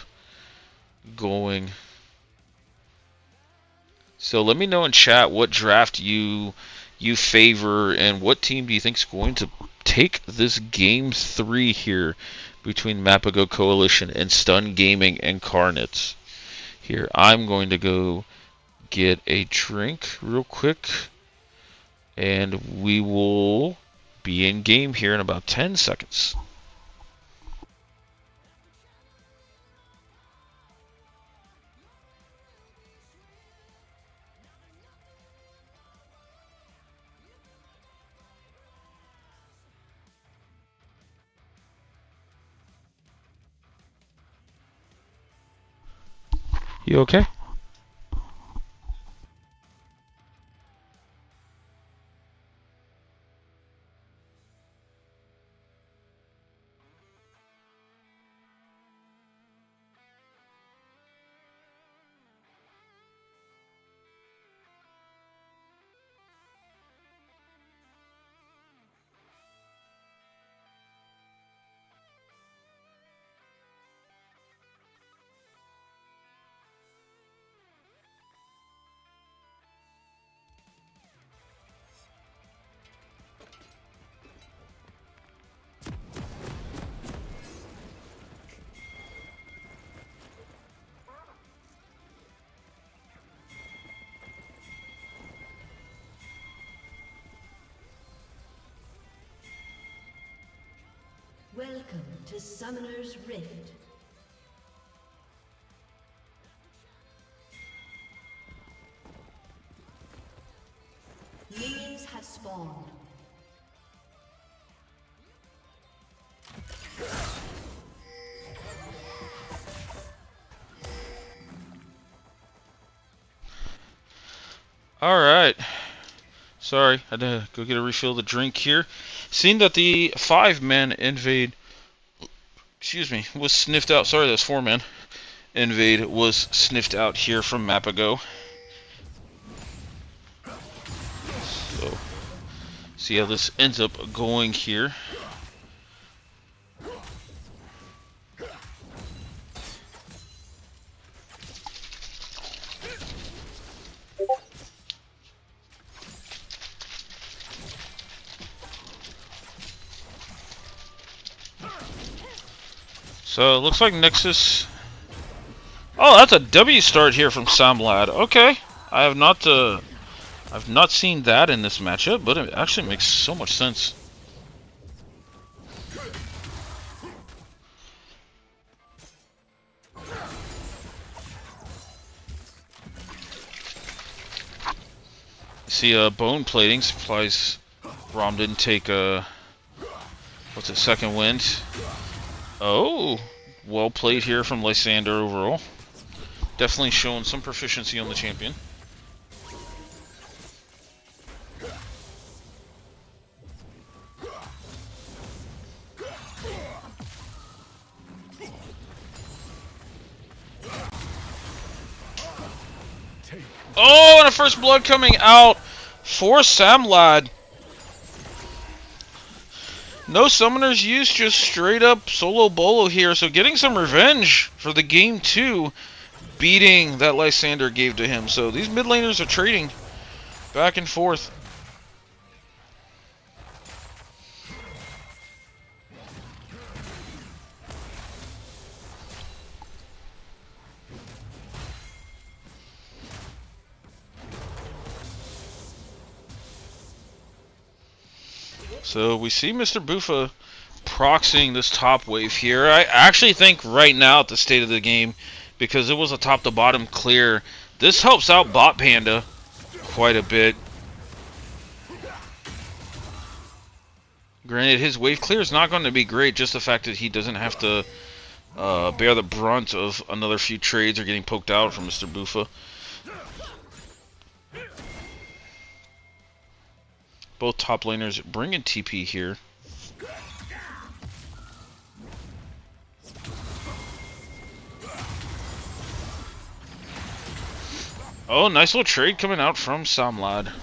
going. So let me know in chat what draft you favor and what team do you think is going to take this game 3 here between Mapogo Coalition and Stun Gaming Incarnate. Here, I'm going to go get a drink real quick, and we will be in game here in about 10 seconds. You okay? Welcome to Summoner's Rift. Minions have spawned. Alright. Sorry, I had to go get a refill of the drink here. Seeing that the 5-man invade, excuse me, was sniffed out. Sorry, that's 4-man invade was sniffed out here from Mapogo. So, see how this ends up going here. So it looks like Nexus. Oh, that's a W start here from Samlad. Okay, I've not seen that in this matchup, but it actually makes so much sense. See, bone plating supplies. Rom didn't take what's it, second wind. Oh, well played here from Lysander overall. Definitely showing some proficiency on the champion. Oh, and a first blood coming out for Samlad. No summoners used, just straight up solo bolo here. So getting some revenge for the game 2 beating that Lysander gave to him. So these mid laners are trading back and forth. So we see Mr. Buffa proxying this top wave here. I actually think right now at the state of the game, because it was a top to bottom clear, this helps out Bot Panda quite a bit. Granted, his wave clear is not going to be great, just the fact that he doesn't have to bear the brunt of another few trades or getting poked out from Mr. Buffa. Both top laners bringing TP here. Oh, nice little trade coming out from Samlad.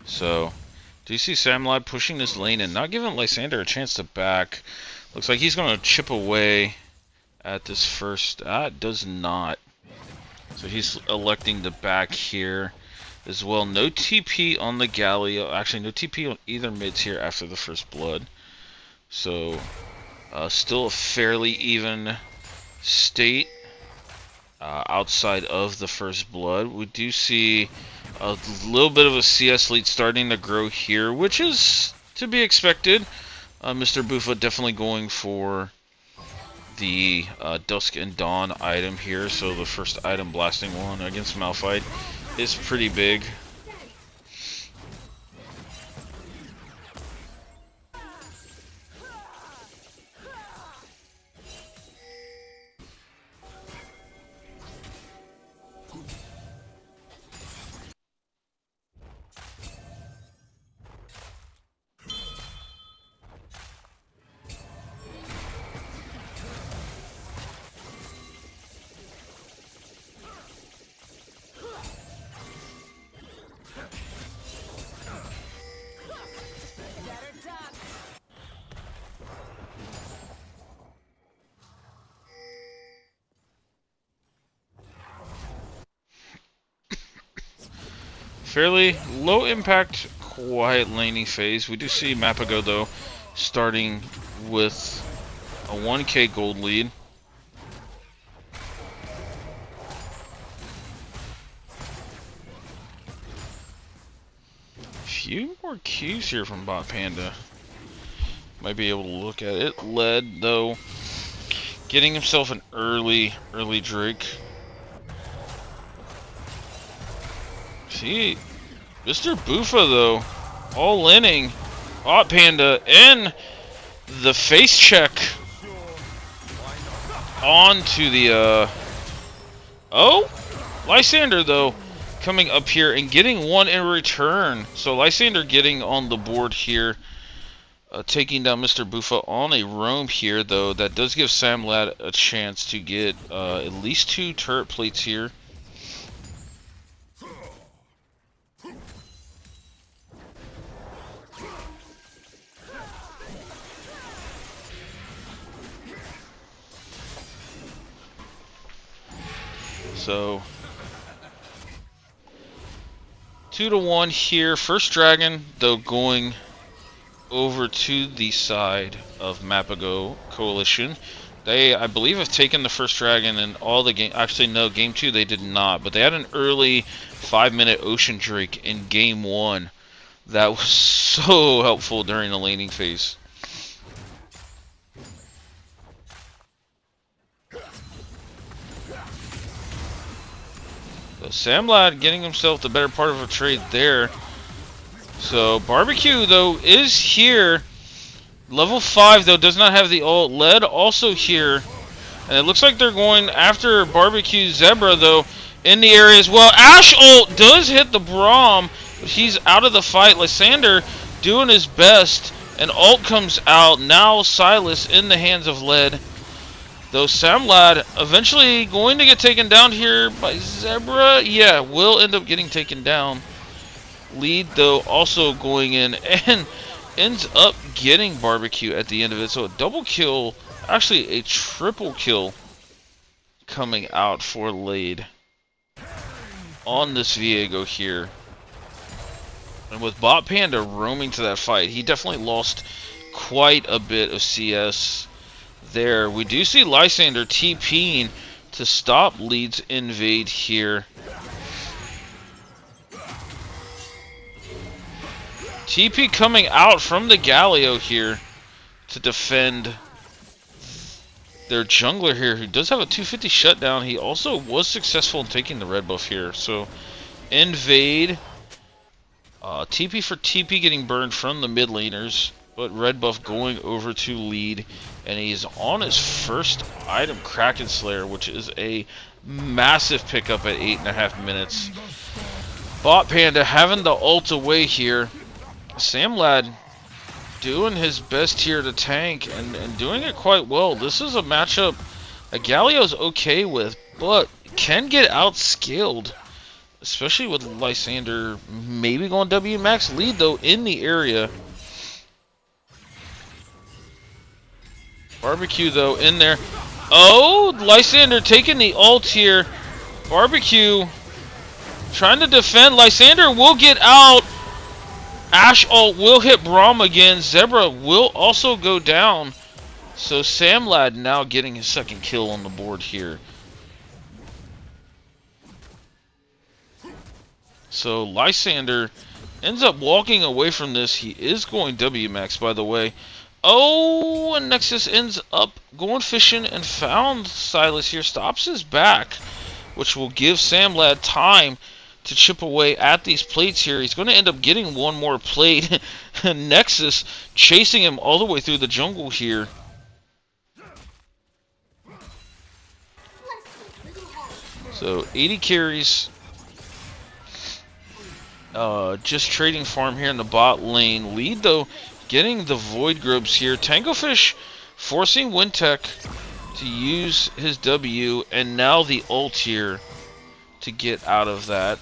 So, do you see Samlad pushing this lane and not giving Lysander a chance to back? Looks like he's going to chip away at this first. It does not. So he's electing to back here as well. No TP on the Galio. Actually, no TP on either mids here after the first blood. So, still a fairly even state outside of the first blood. We do see a little bit of a CS lead starting to grow here, which is to be expected. Mr. Buffa definitely going for the Dusk and Dawn item here, so the first item blasting one against Malphite is pretty big. Fairly low impact, quiet laning phase. We do see Mapogo though starting with a 1k gold lead. few more cues here from Bot Panda. Might be able to look at it. Led, though, getting himself an early Drake. See, Mr. Buffa, though, all inning. Bot Panda in the face check onto the, oh! Lysander, though, coming up here and getting one in return. So Lysander getting on the board here, taking down Mr. Buffa on a roam here, though. That does give Sam Ladd a chance to get at least 2 turret plates here. So 2-1 here. First dragon, though, going over to the side of Mapogo Coalition. They, I believe, have taken the first dragon in all the game. Actually, no, game 2 they did not, but they had an early 5-minute Ocean Drake in game 1. That was so helpful during the laning phase. So Sam Ladd getting himself the better part of a trade there. So Barbecue, though, is here. Level 5, though, does not have the ult. Led also here. And it looks like they're going after Barbecue. Zebra, though, in the area as well. Ash ult does hit the Braum, but he's out of the fight. Lysander doing his best. And ult comes out. Now Silas in the hands of Led. Though Sam Ladd eventually going to get taken down here by Zebra. Yeah, will end up getting taken down. Lead, though, also going in and ends up getting Barbecue at the end of it. So a double kill, actually a triple kill coming out for Lead on this Viego here. And with Bot Panda roaming to that fight, he definitely lost quite a bit of CS there. We do see Lysander TPing to stop Lead's invade here. TP coming out from the Galio here to defend their jungler here, who does have a 250 shutdown. He also was successful in taking the red buff here. So invade, TP for TP getting burned from the mid laners, but red buff going over to Lead, and he's on his first item, Kraken Slayer, which is a massive pickup at 8.5 minutes. Bot Panda having the ult away here. Sam Ladd doing his best here to tank and doing it quite well. This is a matchup that Galio's okay with, but can get outscaled, especially with Lysander maybe going W max. Lead, though, in the area. Barbecue, though, in there. Oh, Lysander taking the ult here. Barbecue trying to defend. Lysander will get out. Ash ult will hit Braum again. Zebra will also go down. So Sam Ladd now getting his second kill on the board here. So Lysander ends up walking away from this. He is going W max, by the way. Oh, and Nexus ends up going fishing and found Silas here. Stops his back, which will give Sam Ladd time to chip away at these plates here. He's going to end up getting one more plate. Nexus chasing him all the way through the jungle here. So 80 carries. Just trading farm here in the bot lane. Lead, though, getting the Void Grubs here. Tangofish forcing Wintech to use his W, and now the ult here to get out of that.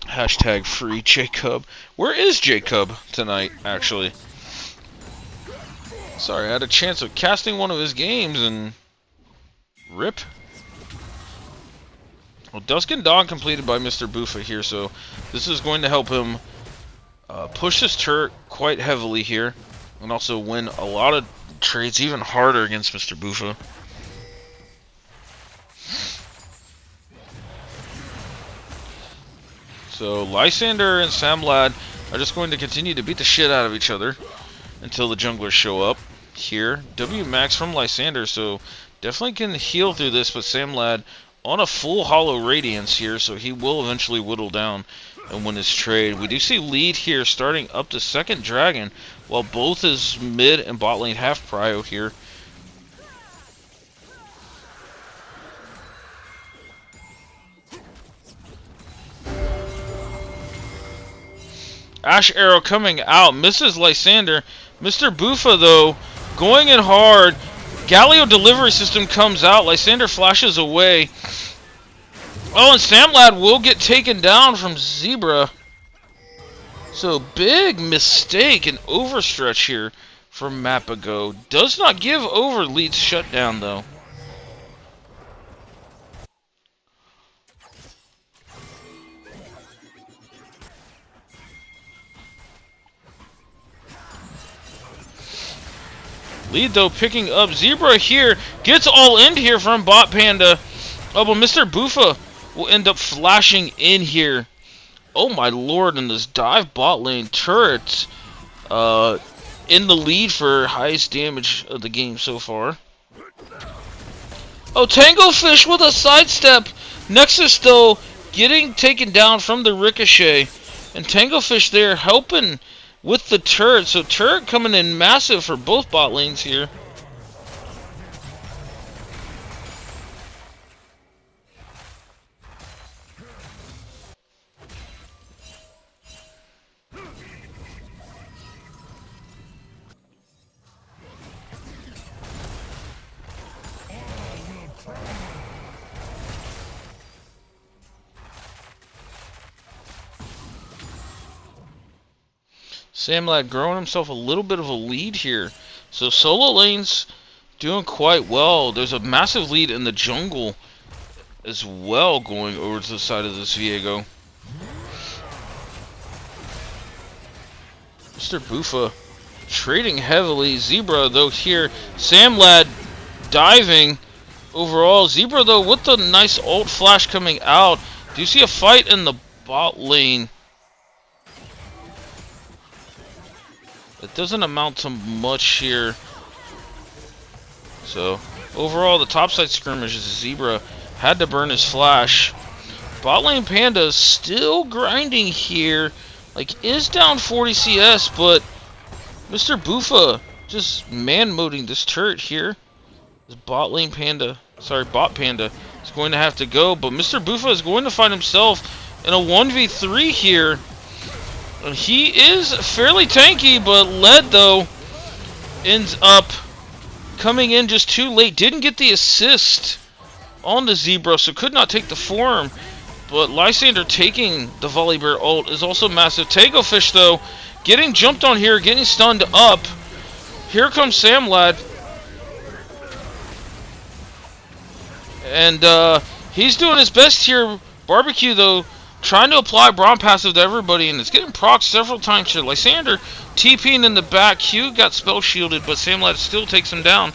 Hashtag free Jacob. Where is Jacob tonight, actually? Sorry, I had a chance of casting one of his games and rip. Well, Dusk and Dawn completed by Mr. Buffa here, so this is going to help him push his turret quite heavily here, and also win a lot of trades even harder against Mr. Buffa. So Lysander and Samlad are just going to continue to beat the shit out of each other until the junglers show up here. W max from Lysander, so definitely can heal through this, but Samlad on a full hollow radiance here, so he will eventually whittle down and win his trade. We do see lead here starting up the second dragon, while both his mid and bot lane have prio here. Ash Arrow coming out, misses Lysander. Mr. Buffa, though, going in hard. Galio delivery system comes out. Lysander flashes away. Oh, and Samlad will get taken down from Zebra. So, big mistake and overstretch here from Mapogo. Does not give over lead's shutdown, though. Lead, though, picking up. Zebra here gets all in here from Bot Panda. Oh, but Mr. Buffa will end up flashing in here. Oh, my lord, in this dive bot lane. Turret in the lead for highest damage of the game so far. Oh, Tangofish with a sidestep. Nexus, though, getting taken down from the ricochet. And Tangofish there helping with the turret. So turret coming in massive for both bot lanes here. Samlad growing himself a little bit of a lead here. So solo lane's doing quite well. There's a massive lead in the jungle as well going over to the side of this Viego. Mr. Buffa trading heavily. Zebra, though, here. Samlad diving overall. Zebra, though, with the nice ult flash coming out. Do you see a fight in the bot lane? It doesn't amount to much here. So, overall, the topside skirmish is Zebra had to burn his flash. Bot lane Panda is still grinding here. Like, is down 40 CS, but Mr. Buffa just man-moding this turret here. This bot Panda is going to have to go, but Mr. Buffa is going to find himself in a 1v3 here. And he is fairly tanky, but Led, though, ends up coming in just too late. Didn't get the assist on the Zebra, so could not take the form. But Lysander taking the Volibear ult is also massive. Tangofish, though, getting jumped on here, getting stunned up. Here comes Samlad. And he's doing his best here. Barbecue, though, trying to apply Braum passive to everybody, and it's getting procced several times here. Lysander TPing in the back. Q got spell shielded, but Samlad still takes him down.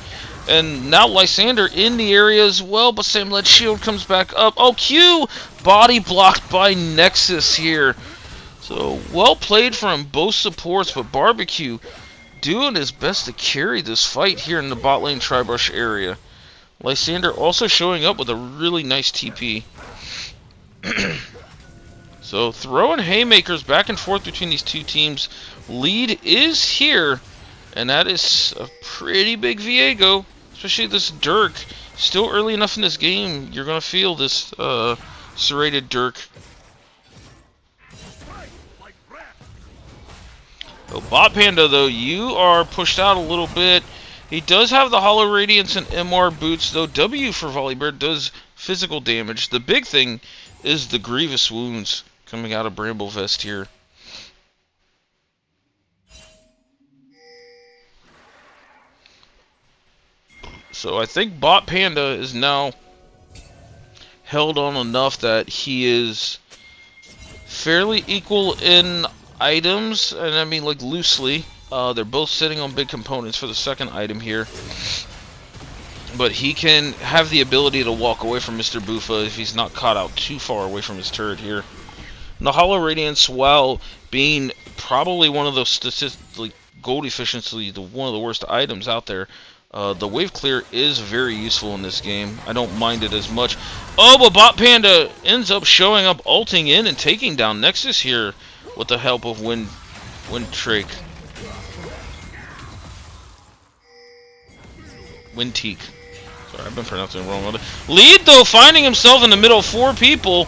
And now Lysander in the area as well, but Samlad's shield comes back up. Oh, Q body blocked by Nexus here. So, well played from both supports, but Barbecue doing his best to carry this fight here in the bot lane Tribrush area. Lysander also showing up with a really nice TP. So, throwing haymakers back and forth between these two teams. Lead is here, and that is a pretty big Viego. Especially this Dirk. Still early enough in this game, you're going to feel this serrated Dirk. Oh, Bot Panda, though, you are pushed out a little bit. He does have the Hollow Radiance and MR boots, though W for Volibear does physical damage. The big thing is the Grievous Wounds coming out of Bramble Vest here. So I think Bot Panda is now held on enough that he is fairly equal in items, and I mean like loosely. They're both sitting on big components for the second item here. But he can have the ability to walk away from Mr. Buffa if he's not caught out too far away from his turret here. And the Hollow Radiance, while being probably one of those statistically gold efficiency, one of the worst items out there, the Wave Clear is very useful in this game. I don't mind it as much. Oh, but Bot Panda ends up showing up, ulting in and taking down Nexus here with the help of Wind Teak. Sorry, I've been pronouncing it wrong. Lead, though, finding himself in the middle of 4 people,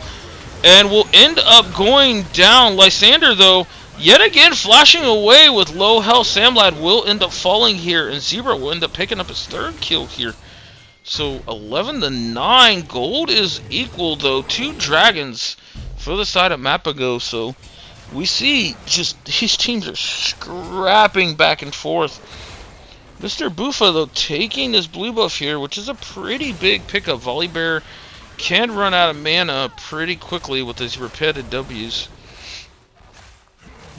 and will end up going down. Lysander, though, yet again flashing away with low health. Samlad will end up falling here, and Zebra will end up picking up his 3rd kill here. So 11-9. Gold is equal, though. 2 dragons for the side of Mapogo. So we see just these teams are scrapping back and forth. Mr. Buffa, though, taking his blue buff here, which is a pretty big pickup. Volibear can run out of mana pretty quickly with his repeated W's.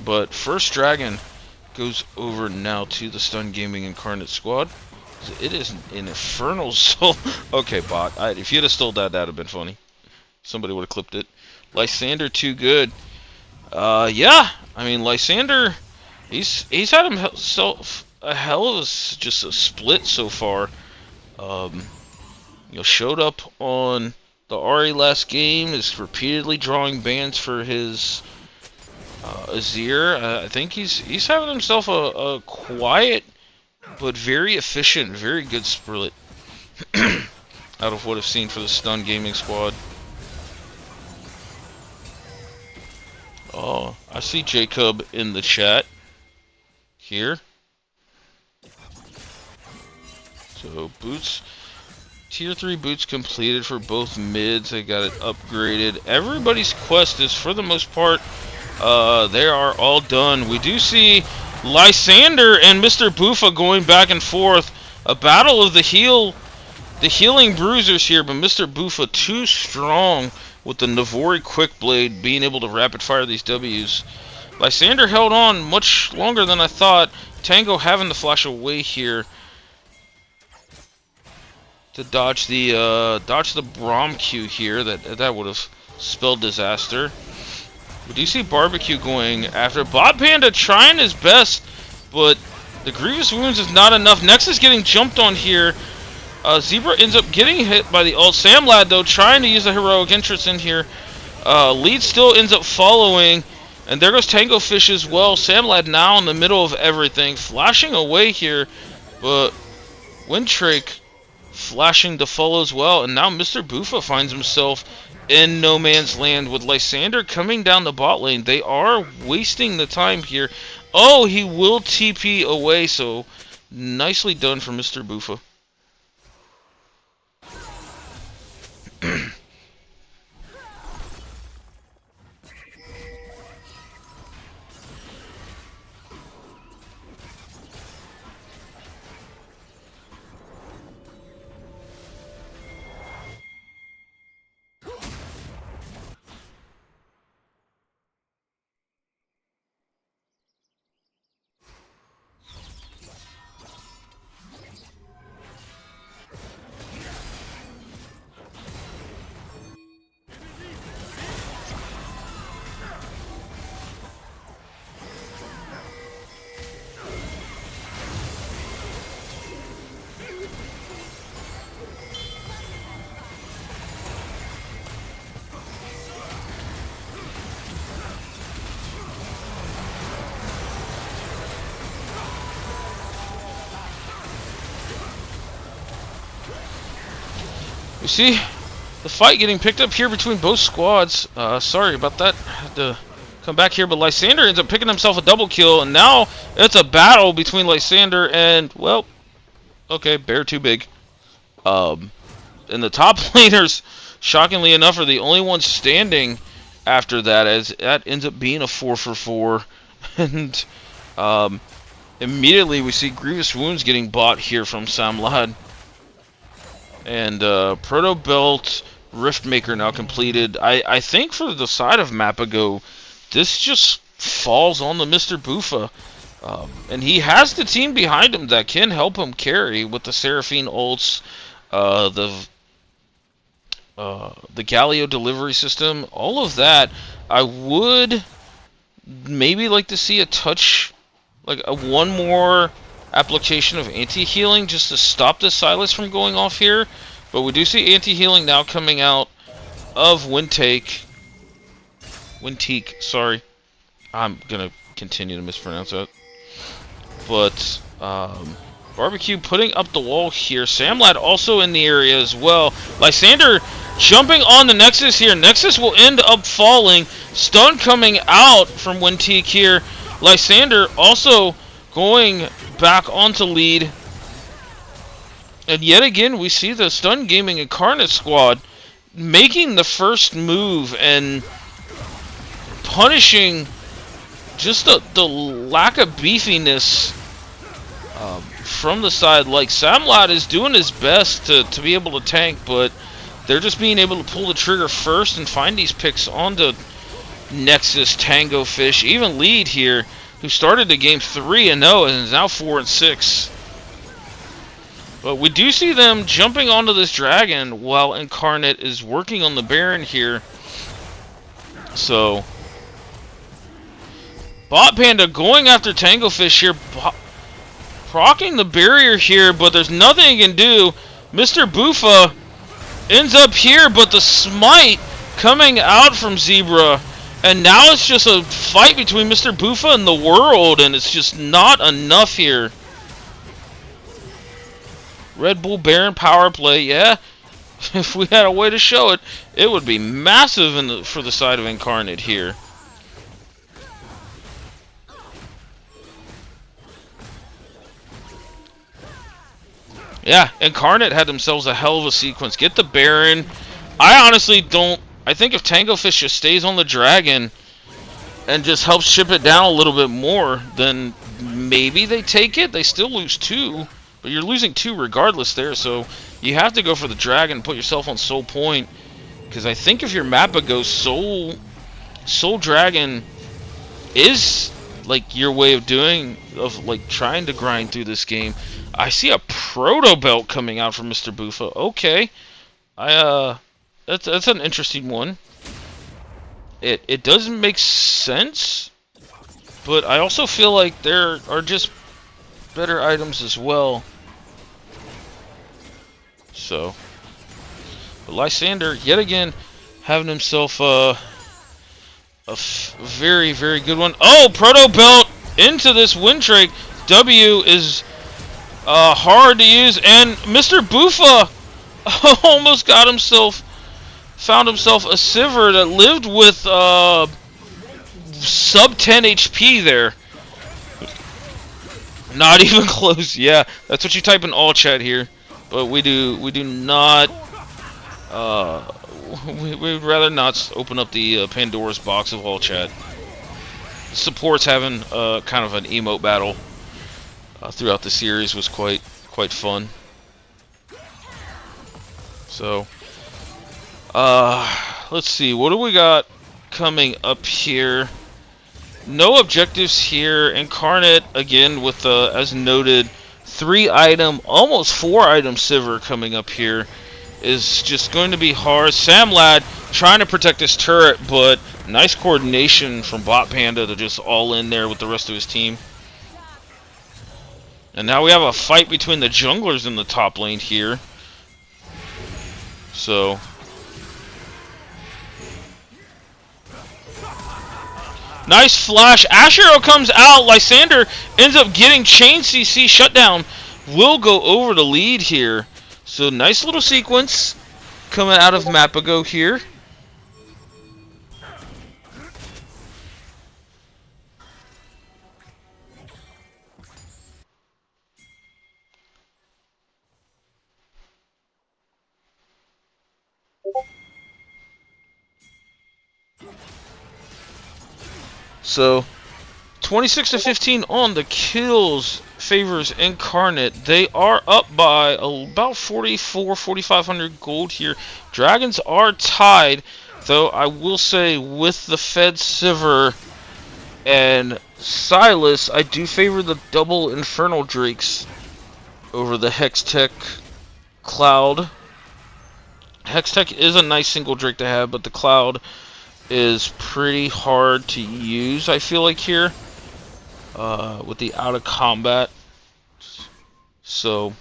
But first dragon goes over now to the Stun Gaming Incarnate squad. It is an infernal soul. Okay, bot. If you'd have stole that, that'd have been funny. Somebody would have clipped it. Lysander, too good. Yeah. I mean, Lysander, he's had himself a hell of just a split so far. Showed up on the Ahri last game, is repeatedly drawing bans for his Azir. I think he's having himself a quiet but very efficient, very good split out of what I've seen for the Stun Gaming squad. Oh, I see Jacob in the chat here. So boots, tier 3 boots completed for both mids. They got it upgraded. Everybody's quest is, for the most part, they are all done. We do see Lysander and Mr. Buffa going back and forth. A battle of the healing bruisers here, but Mr. Buffa too strong with the Navori Quick Blade, being able to rapid fire these W's. Lysander held on much longer than I thought. Tango having to flash away here to dodge the Braum Q here. That would have spelled disaster. We do see Barbecue going after Bob Panda, trying his best, but the Grievous Wounds is not enough. Nexus getting jumped on here. Zebra ends up getting hit by the ult. Samlad, though, trying to use a heroic interest in here. Lead still ends up following, and there goes Tango Fish as well. Samlad now in the middle of everything, flashing away here, but Windtrake flashing to follow as well, and now Mr. Buffa finds himself in no man's land with Lysander coming down the bot lane. They are wasting the time here. Oh, he will TP away, so nicely done for Mr. Buffa. We see the fight getting picked up here between both squads. Sorry about that. I had to come back here, but Lysander ends up picking himself a double kill, and now it's a battle between Lysander and, well, okay, Bear too big. And the top laners, shockingly enough, are the only ones standing after that, as that ends up being a 4-for-4. And immediately we see Grievous Wounds getting bought here from Samlad. And Proto Belt Riftmaker now completed. I think for the side of Mapogo, this just falls on the Mr. Buffa. And he has the team behind him that can help him carry with the Seraphine ults, uh, the the Galio delivery system, all of that. I would maybe like to see a touch, like a one more application of anti-healing just to stop the Silas from going off here. But we do see anti-healing now coming out of Windteak, sorry. I'm going to continue to mispronounce that. But, Barbecue putting up the wall here. Samlad also in the area as well. Lysander jumping on the Nexus here. Nexus will end up falling. Stun coming out from Windteak here. Lysander also going back onto lead. And yet again, we see the Stun Gaming Incarnate squad making the first move and punishing just the lack of beefiness from the side. Like, Samlad is doing his best to be able to tank, but they're just being able to pull the trigger first and find these picks onto Nexus, Tango Fish, even Lead here, who started the game 3-0 and is now 4-6. But we do see them jumping onto this dragon while Incarnate is working on the Baron here. So, Bot Panda going after Tango Fish here, procking the barrier here, but there's nothing he can do. Mr. Buffa ends up here, but the smite coming out from Zebra. And now it's just a fight between Mr. Buffa and the world, and it's just not enough here. Red Bull Baron power play, yeah. If we had a way to show it, it would be massive for the side of Incarnate here. Yeah, Incarnate had themselves a hell of a sequence. Get the Baron. I honestly don't... I think if Tango Fish just stays on the dragon and just helps ship it down a little bit more, then maybe they take it. They still lose 2, but you're losing 2 regardless there, so you have to go for the dragon and put yourself on Soul Point. Because I think if your Mapogo Soul Dragon is like your way of like trying to grind through this game. I see a Proto Belt coming out from Mr. Buffa. Okay. That's an interesting one. It doesn't make sense, but I also feel like there are just better items as well. So, but Lysander yet again having himself a very, very good one. Oh, Proto Belt into this Windtrake. W is hard to use, and Mr. Buffa almost found himself a Sivir that lived with sub 10 HP there. Not even close. Yeah, that's what you type in all chat here. But we do not. We'd rather not open up the Pandora's box of all chat. Support's having kind of an emote battle throughout the series. Was quite fun. So, let's see. What do we got coming up here? No objectives here. Incarnate again with as noted, 3-item, almost 4-item Sivir coming up here. Is just going to be hard. Samlad trying to protect his turret, but nice coordination from Bot Panda to just all in there with the rest of his team. And now we have a fight between the junglers in the top lane here. So, nice flash. Ashero comes out. Lysander ends up getting chain CC shutdown. Will go over to lead here. So, nice little sequence coming out of Mapogo here. So, 26-15 on the kills favors Incarnate. They are up by about 4,500 gold here. Dragons are tied, though I will say with the Fed Sivir and Silas, I do favor the double Infernal Drakes over the Hextech Cloud. Hextech is a nice single Drake to have, but the Cloud is pretty hard to use, I feel like, here. With the out of combat. So,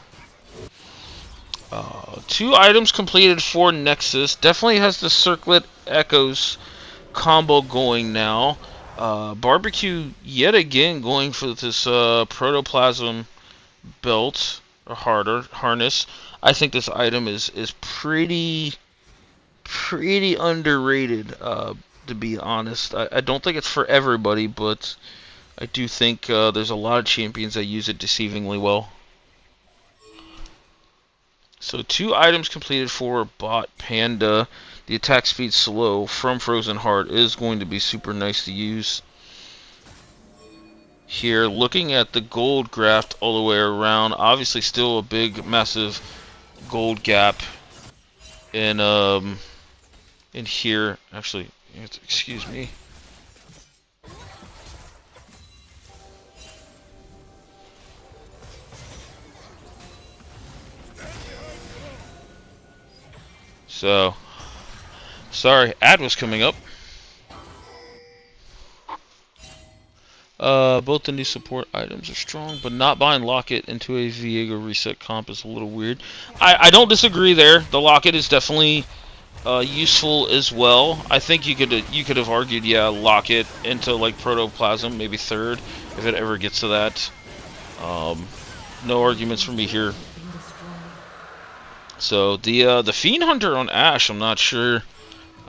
2 items completed for Nexus. Definitely has the Circlet Echoes combo going now. Barbecue yet again going for this Protoplasm belt or harness. I think this item is pretty underrated. To be honest, I don't think it's for everybody, but I do think there's a lot of champions that use it deceivingly well. So 2 items completed for Bot Panda. The attack speed slow from Frozen Heart is going to be super nice to use. Here, looking at the gold graph all the way around, obviously still a big, massive gold gap in here. Actually, excuse me. So, sorry, ad was coming up. Both the new support items are strong, but not buying Locket into a Viego reset comp is a little weird. I don't disagree there. The Locket is definitely useful as well. I think you could have argued, yeah, Locket into like Protoplasm, maybe third, if it ever gets to that. No arguments for me here. So the Fiend Hunter on Ashe, I'm not sure.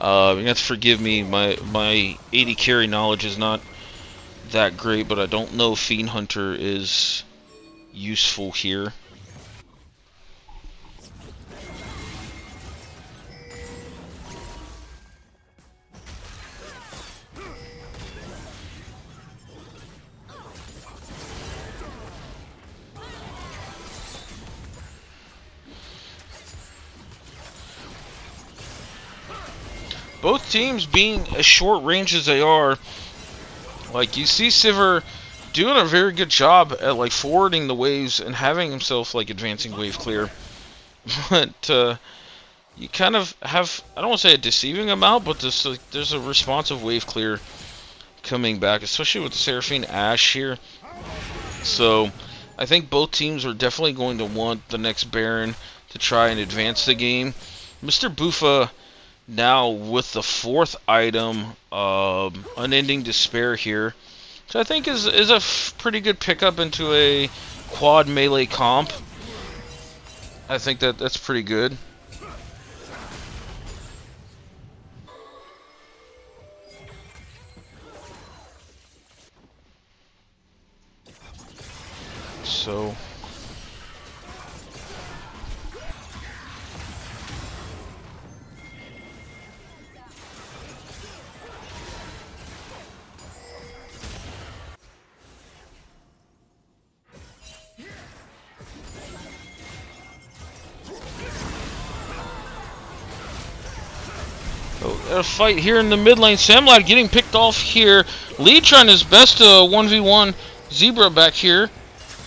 You have to forgive me. My 80 carry knowledge is not that great, but I don't know if Fiend Hunter is useful here. Both teams being as short range as they are, like you see Sivir doing a very good job at like forwarding the waves and having himself like advancing wave clear. But you kind of have, I don't want to say a deceiving amount, but there's a responsive wave clear coming back, especially with the Seraphine Ashe here. So I think both teams are definitely going to want the next Baron to try and advance the game. Mr. Buffa now with the 4th item, Unending Despair here, which I think is a pretty good pickup into a quad melee comp. I think that's pretty good. So a fight here in the mid lane. Samlad getting picked off here. Lee trying his best to 1v1 Zebra back here,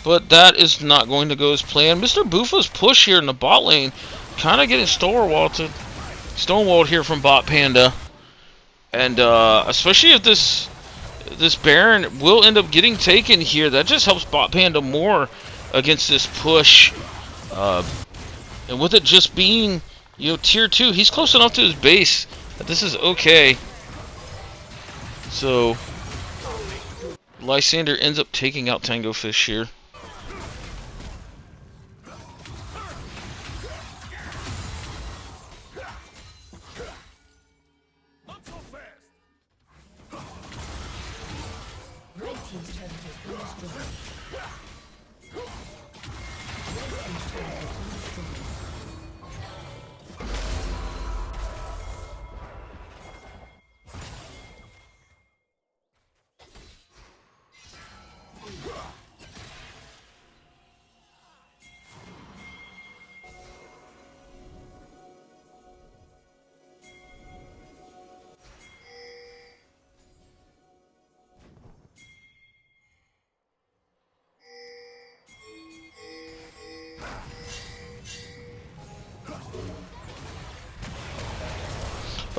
but that is not going to go as planned. Mr. Buffa's push here in the bot lane, kind of getting stonewalled here from Bot Panda, and especially if this Baron will end up getting taken here, that just helps Bot Panda more against this push. And with it just being, tier 2, he's close enough to his base that this is okay. So Lysander ends up taking out Tango Fish here.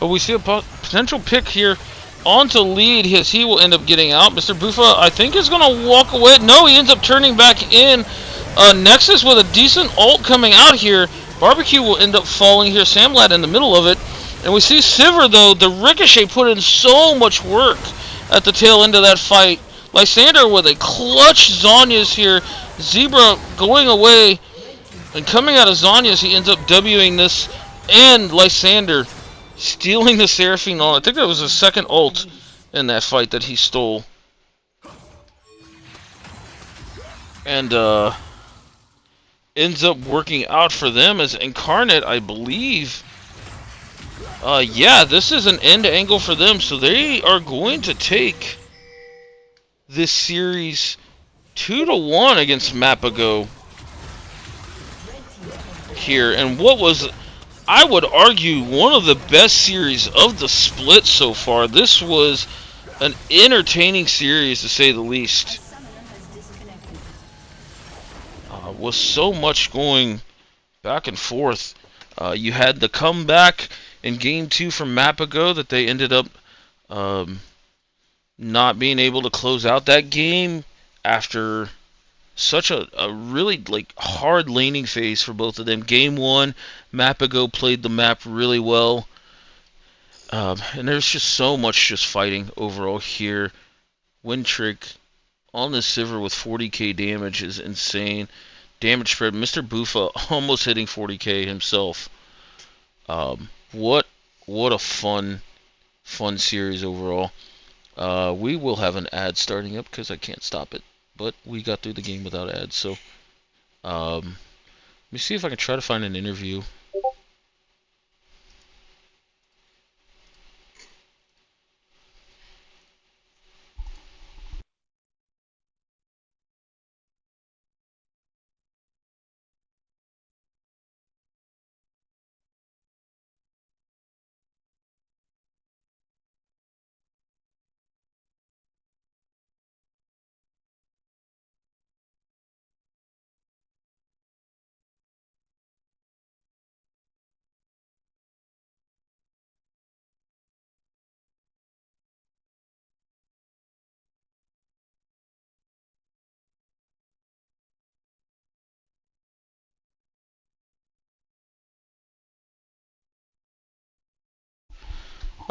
We see a potential pick here onto lead. He will end up getting out. Mr. Buffa, I think, is going to walk away. No, he ends up turning back in. Nexus with a decent ult coming out here. Barbecue will end up falling here. Samlad in the middle of it. And we see Sivir, though. The Ricochet put in so much work at the tail end of that fight. Lysander with a clutch Zhonya's here. Zebra going away. And coming out of Zhonya's, he ends up Wing this. And Lysander stealing the Seraphine ult. I think that was his second ult in that fight that he stole. And ends up working out for them as Incarnate, I believe. Yeah, this is an end angle for them, so they are going to take this series 2-1 against Mapogo here. And what was, I would argue, one of the best series of the split so far. This was an entertaining series, to say the least. Was so much going back and forth. You had the comeback in Game 2 from Mapogo that they ended up not being able to close out that game after such a really hard laning phase for both of them. Game 1, Mapogo played the map really well. And there's just so much just fighting overall here. Wintrick on the Sivir with 40k damage is insane. Damage spread. Mr. Buffa almost hitting 40k himself. What a fun series overall. We will have an ad starting up because I can't stop it. But we got through the game without ads. So let me see if I can try to find an interview.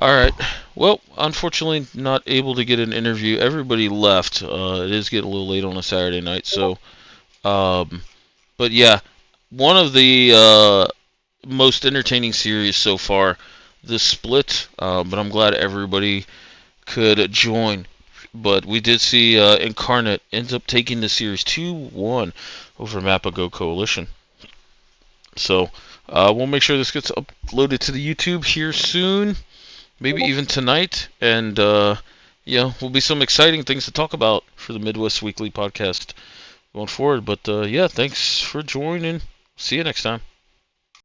Alright, well, unfortunately not able to get an interview. Everybody left. It is getting a little late on a Saturday night, so but yeah, one of the most entertaining series so far, the split, but I'm glad everybody could join. But we did see Incarnate ends up taking the series 2-1 over Mapogo Coalition. So we'll make sure this gets uploaded to the YouTube here soon. Maybe even tonight, and yeah, will be some exciting things to talk about for the Midwest Weekly podcast going forward. But yeah, thanks for joining. See you next time.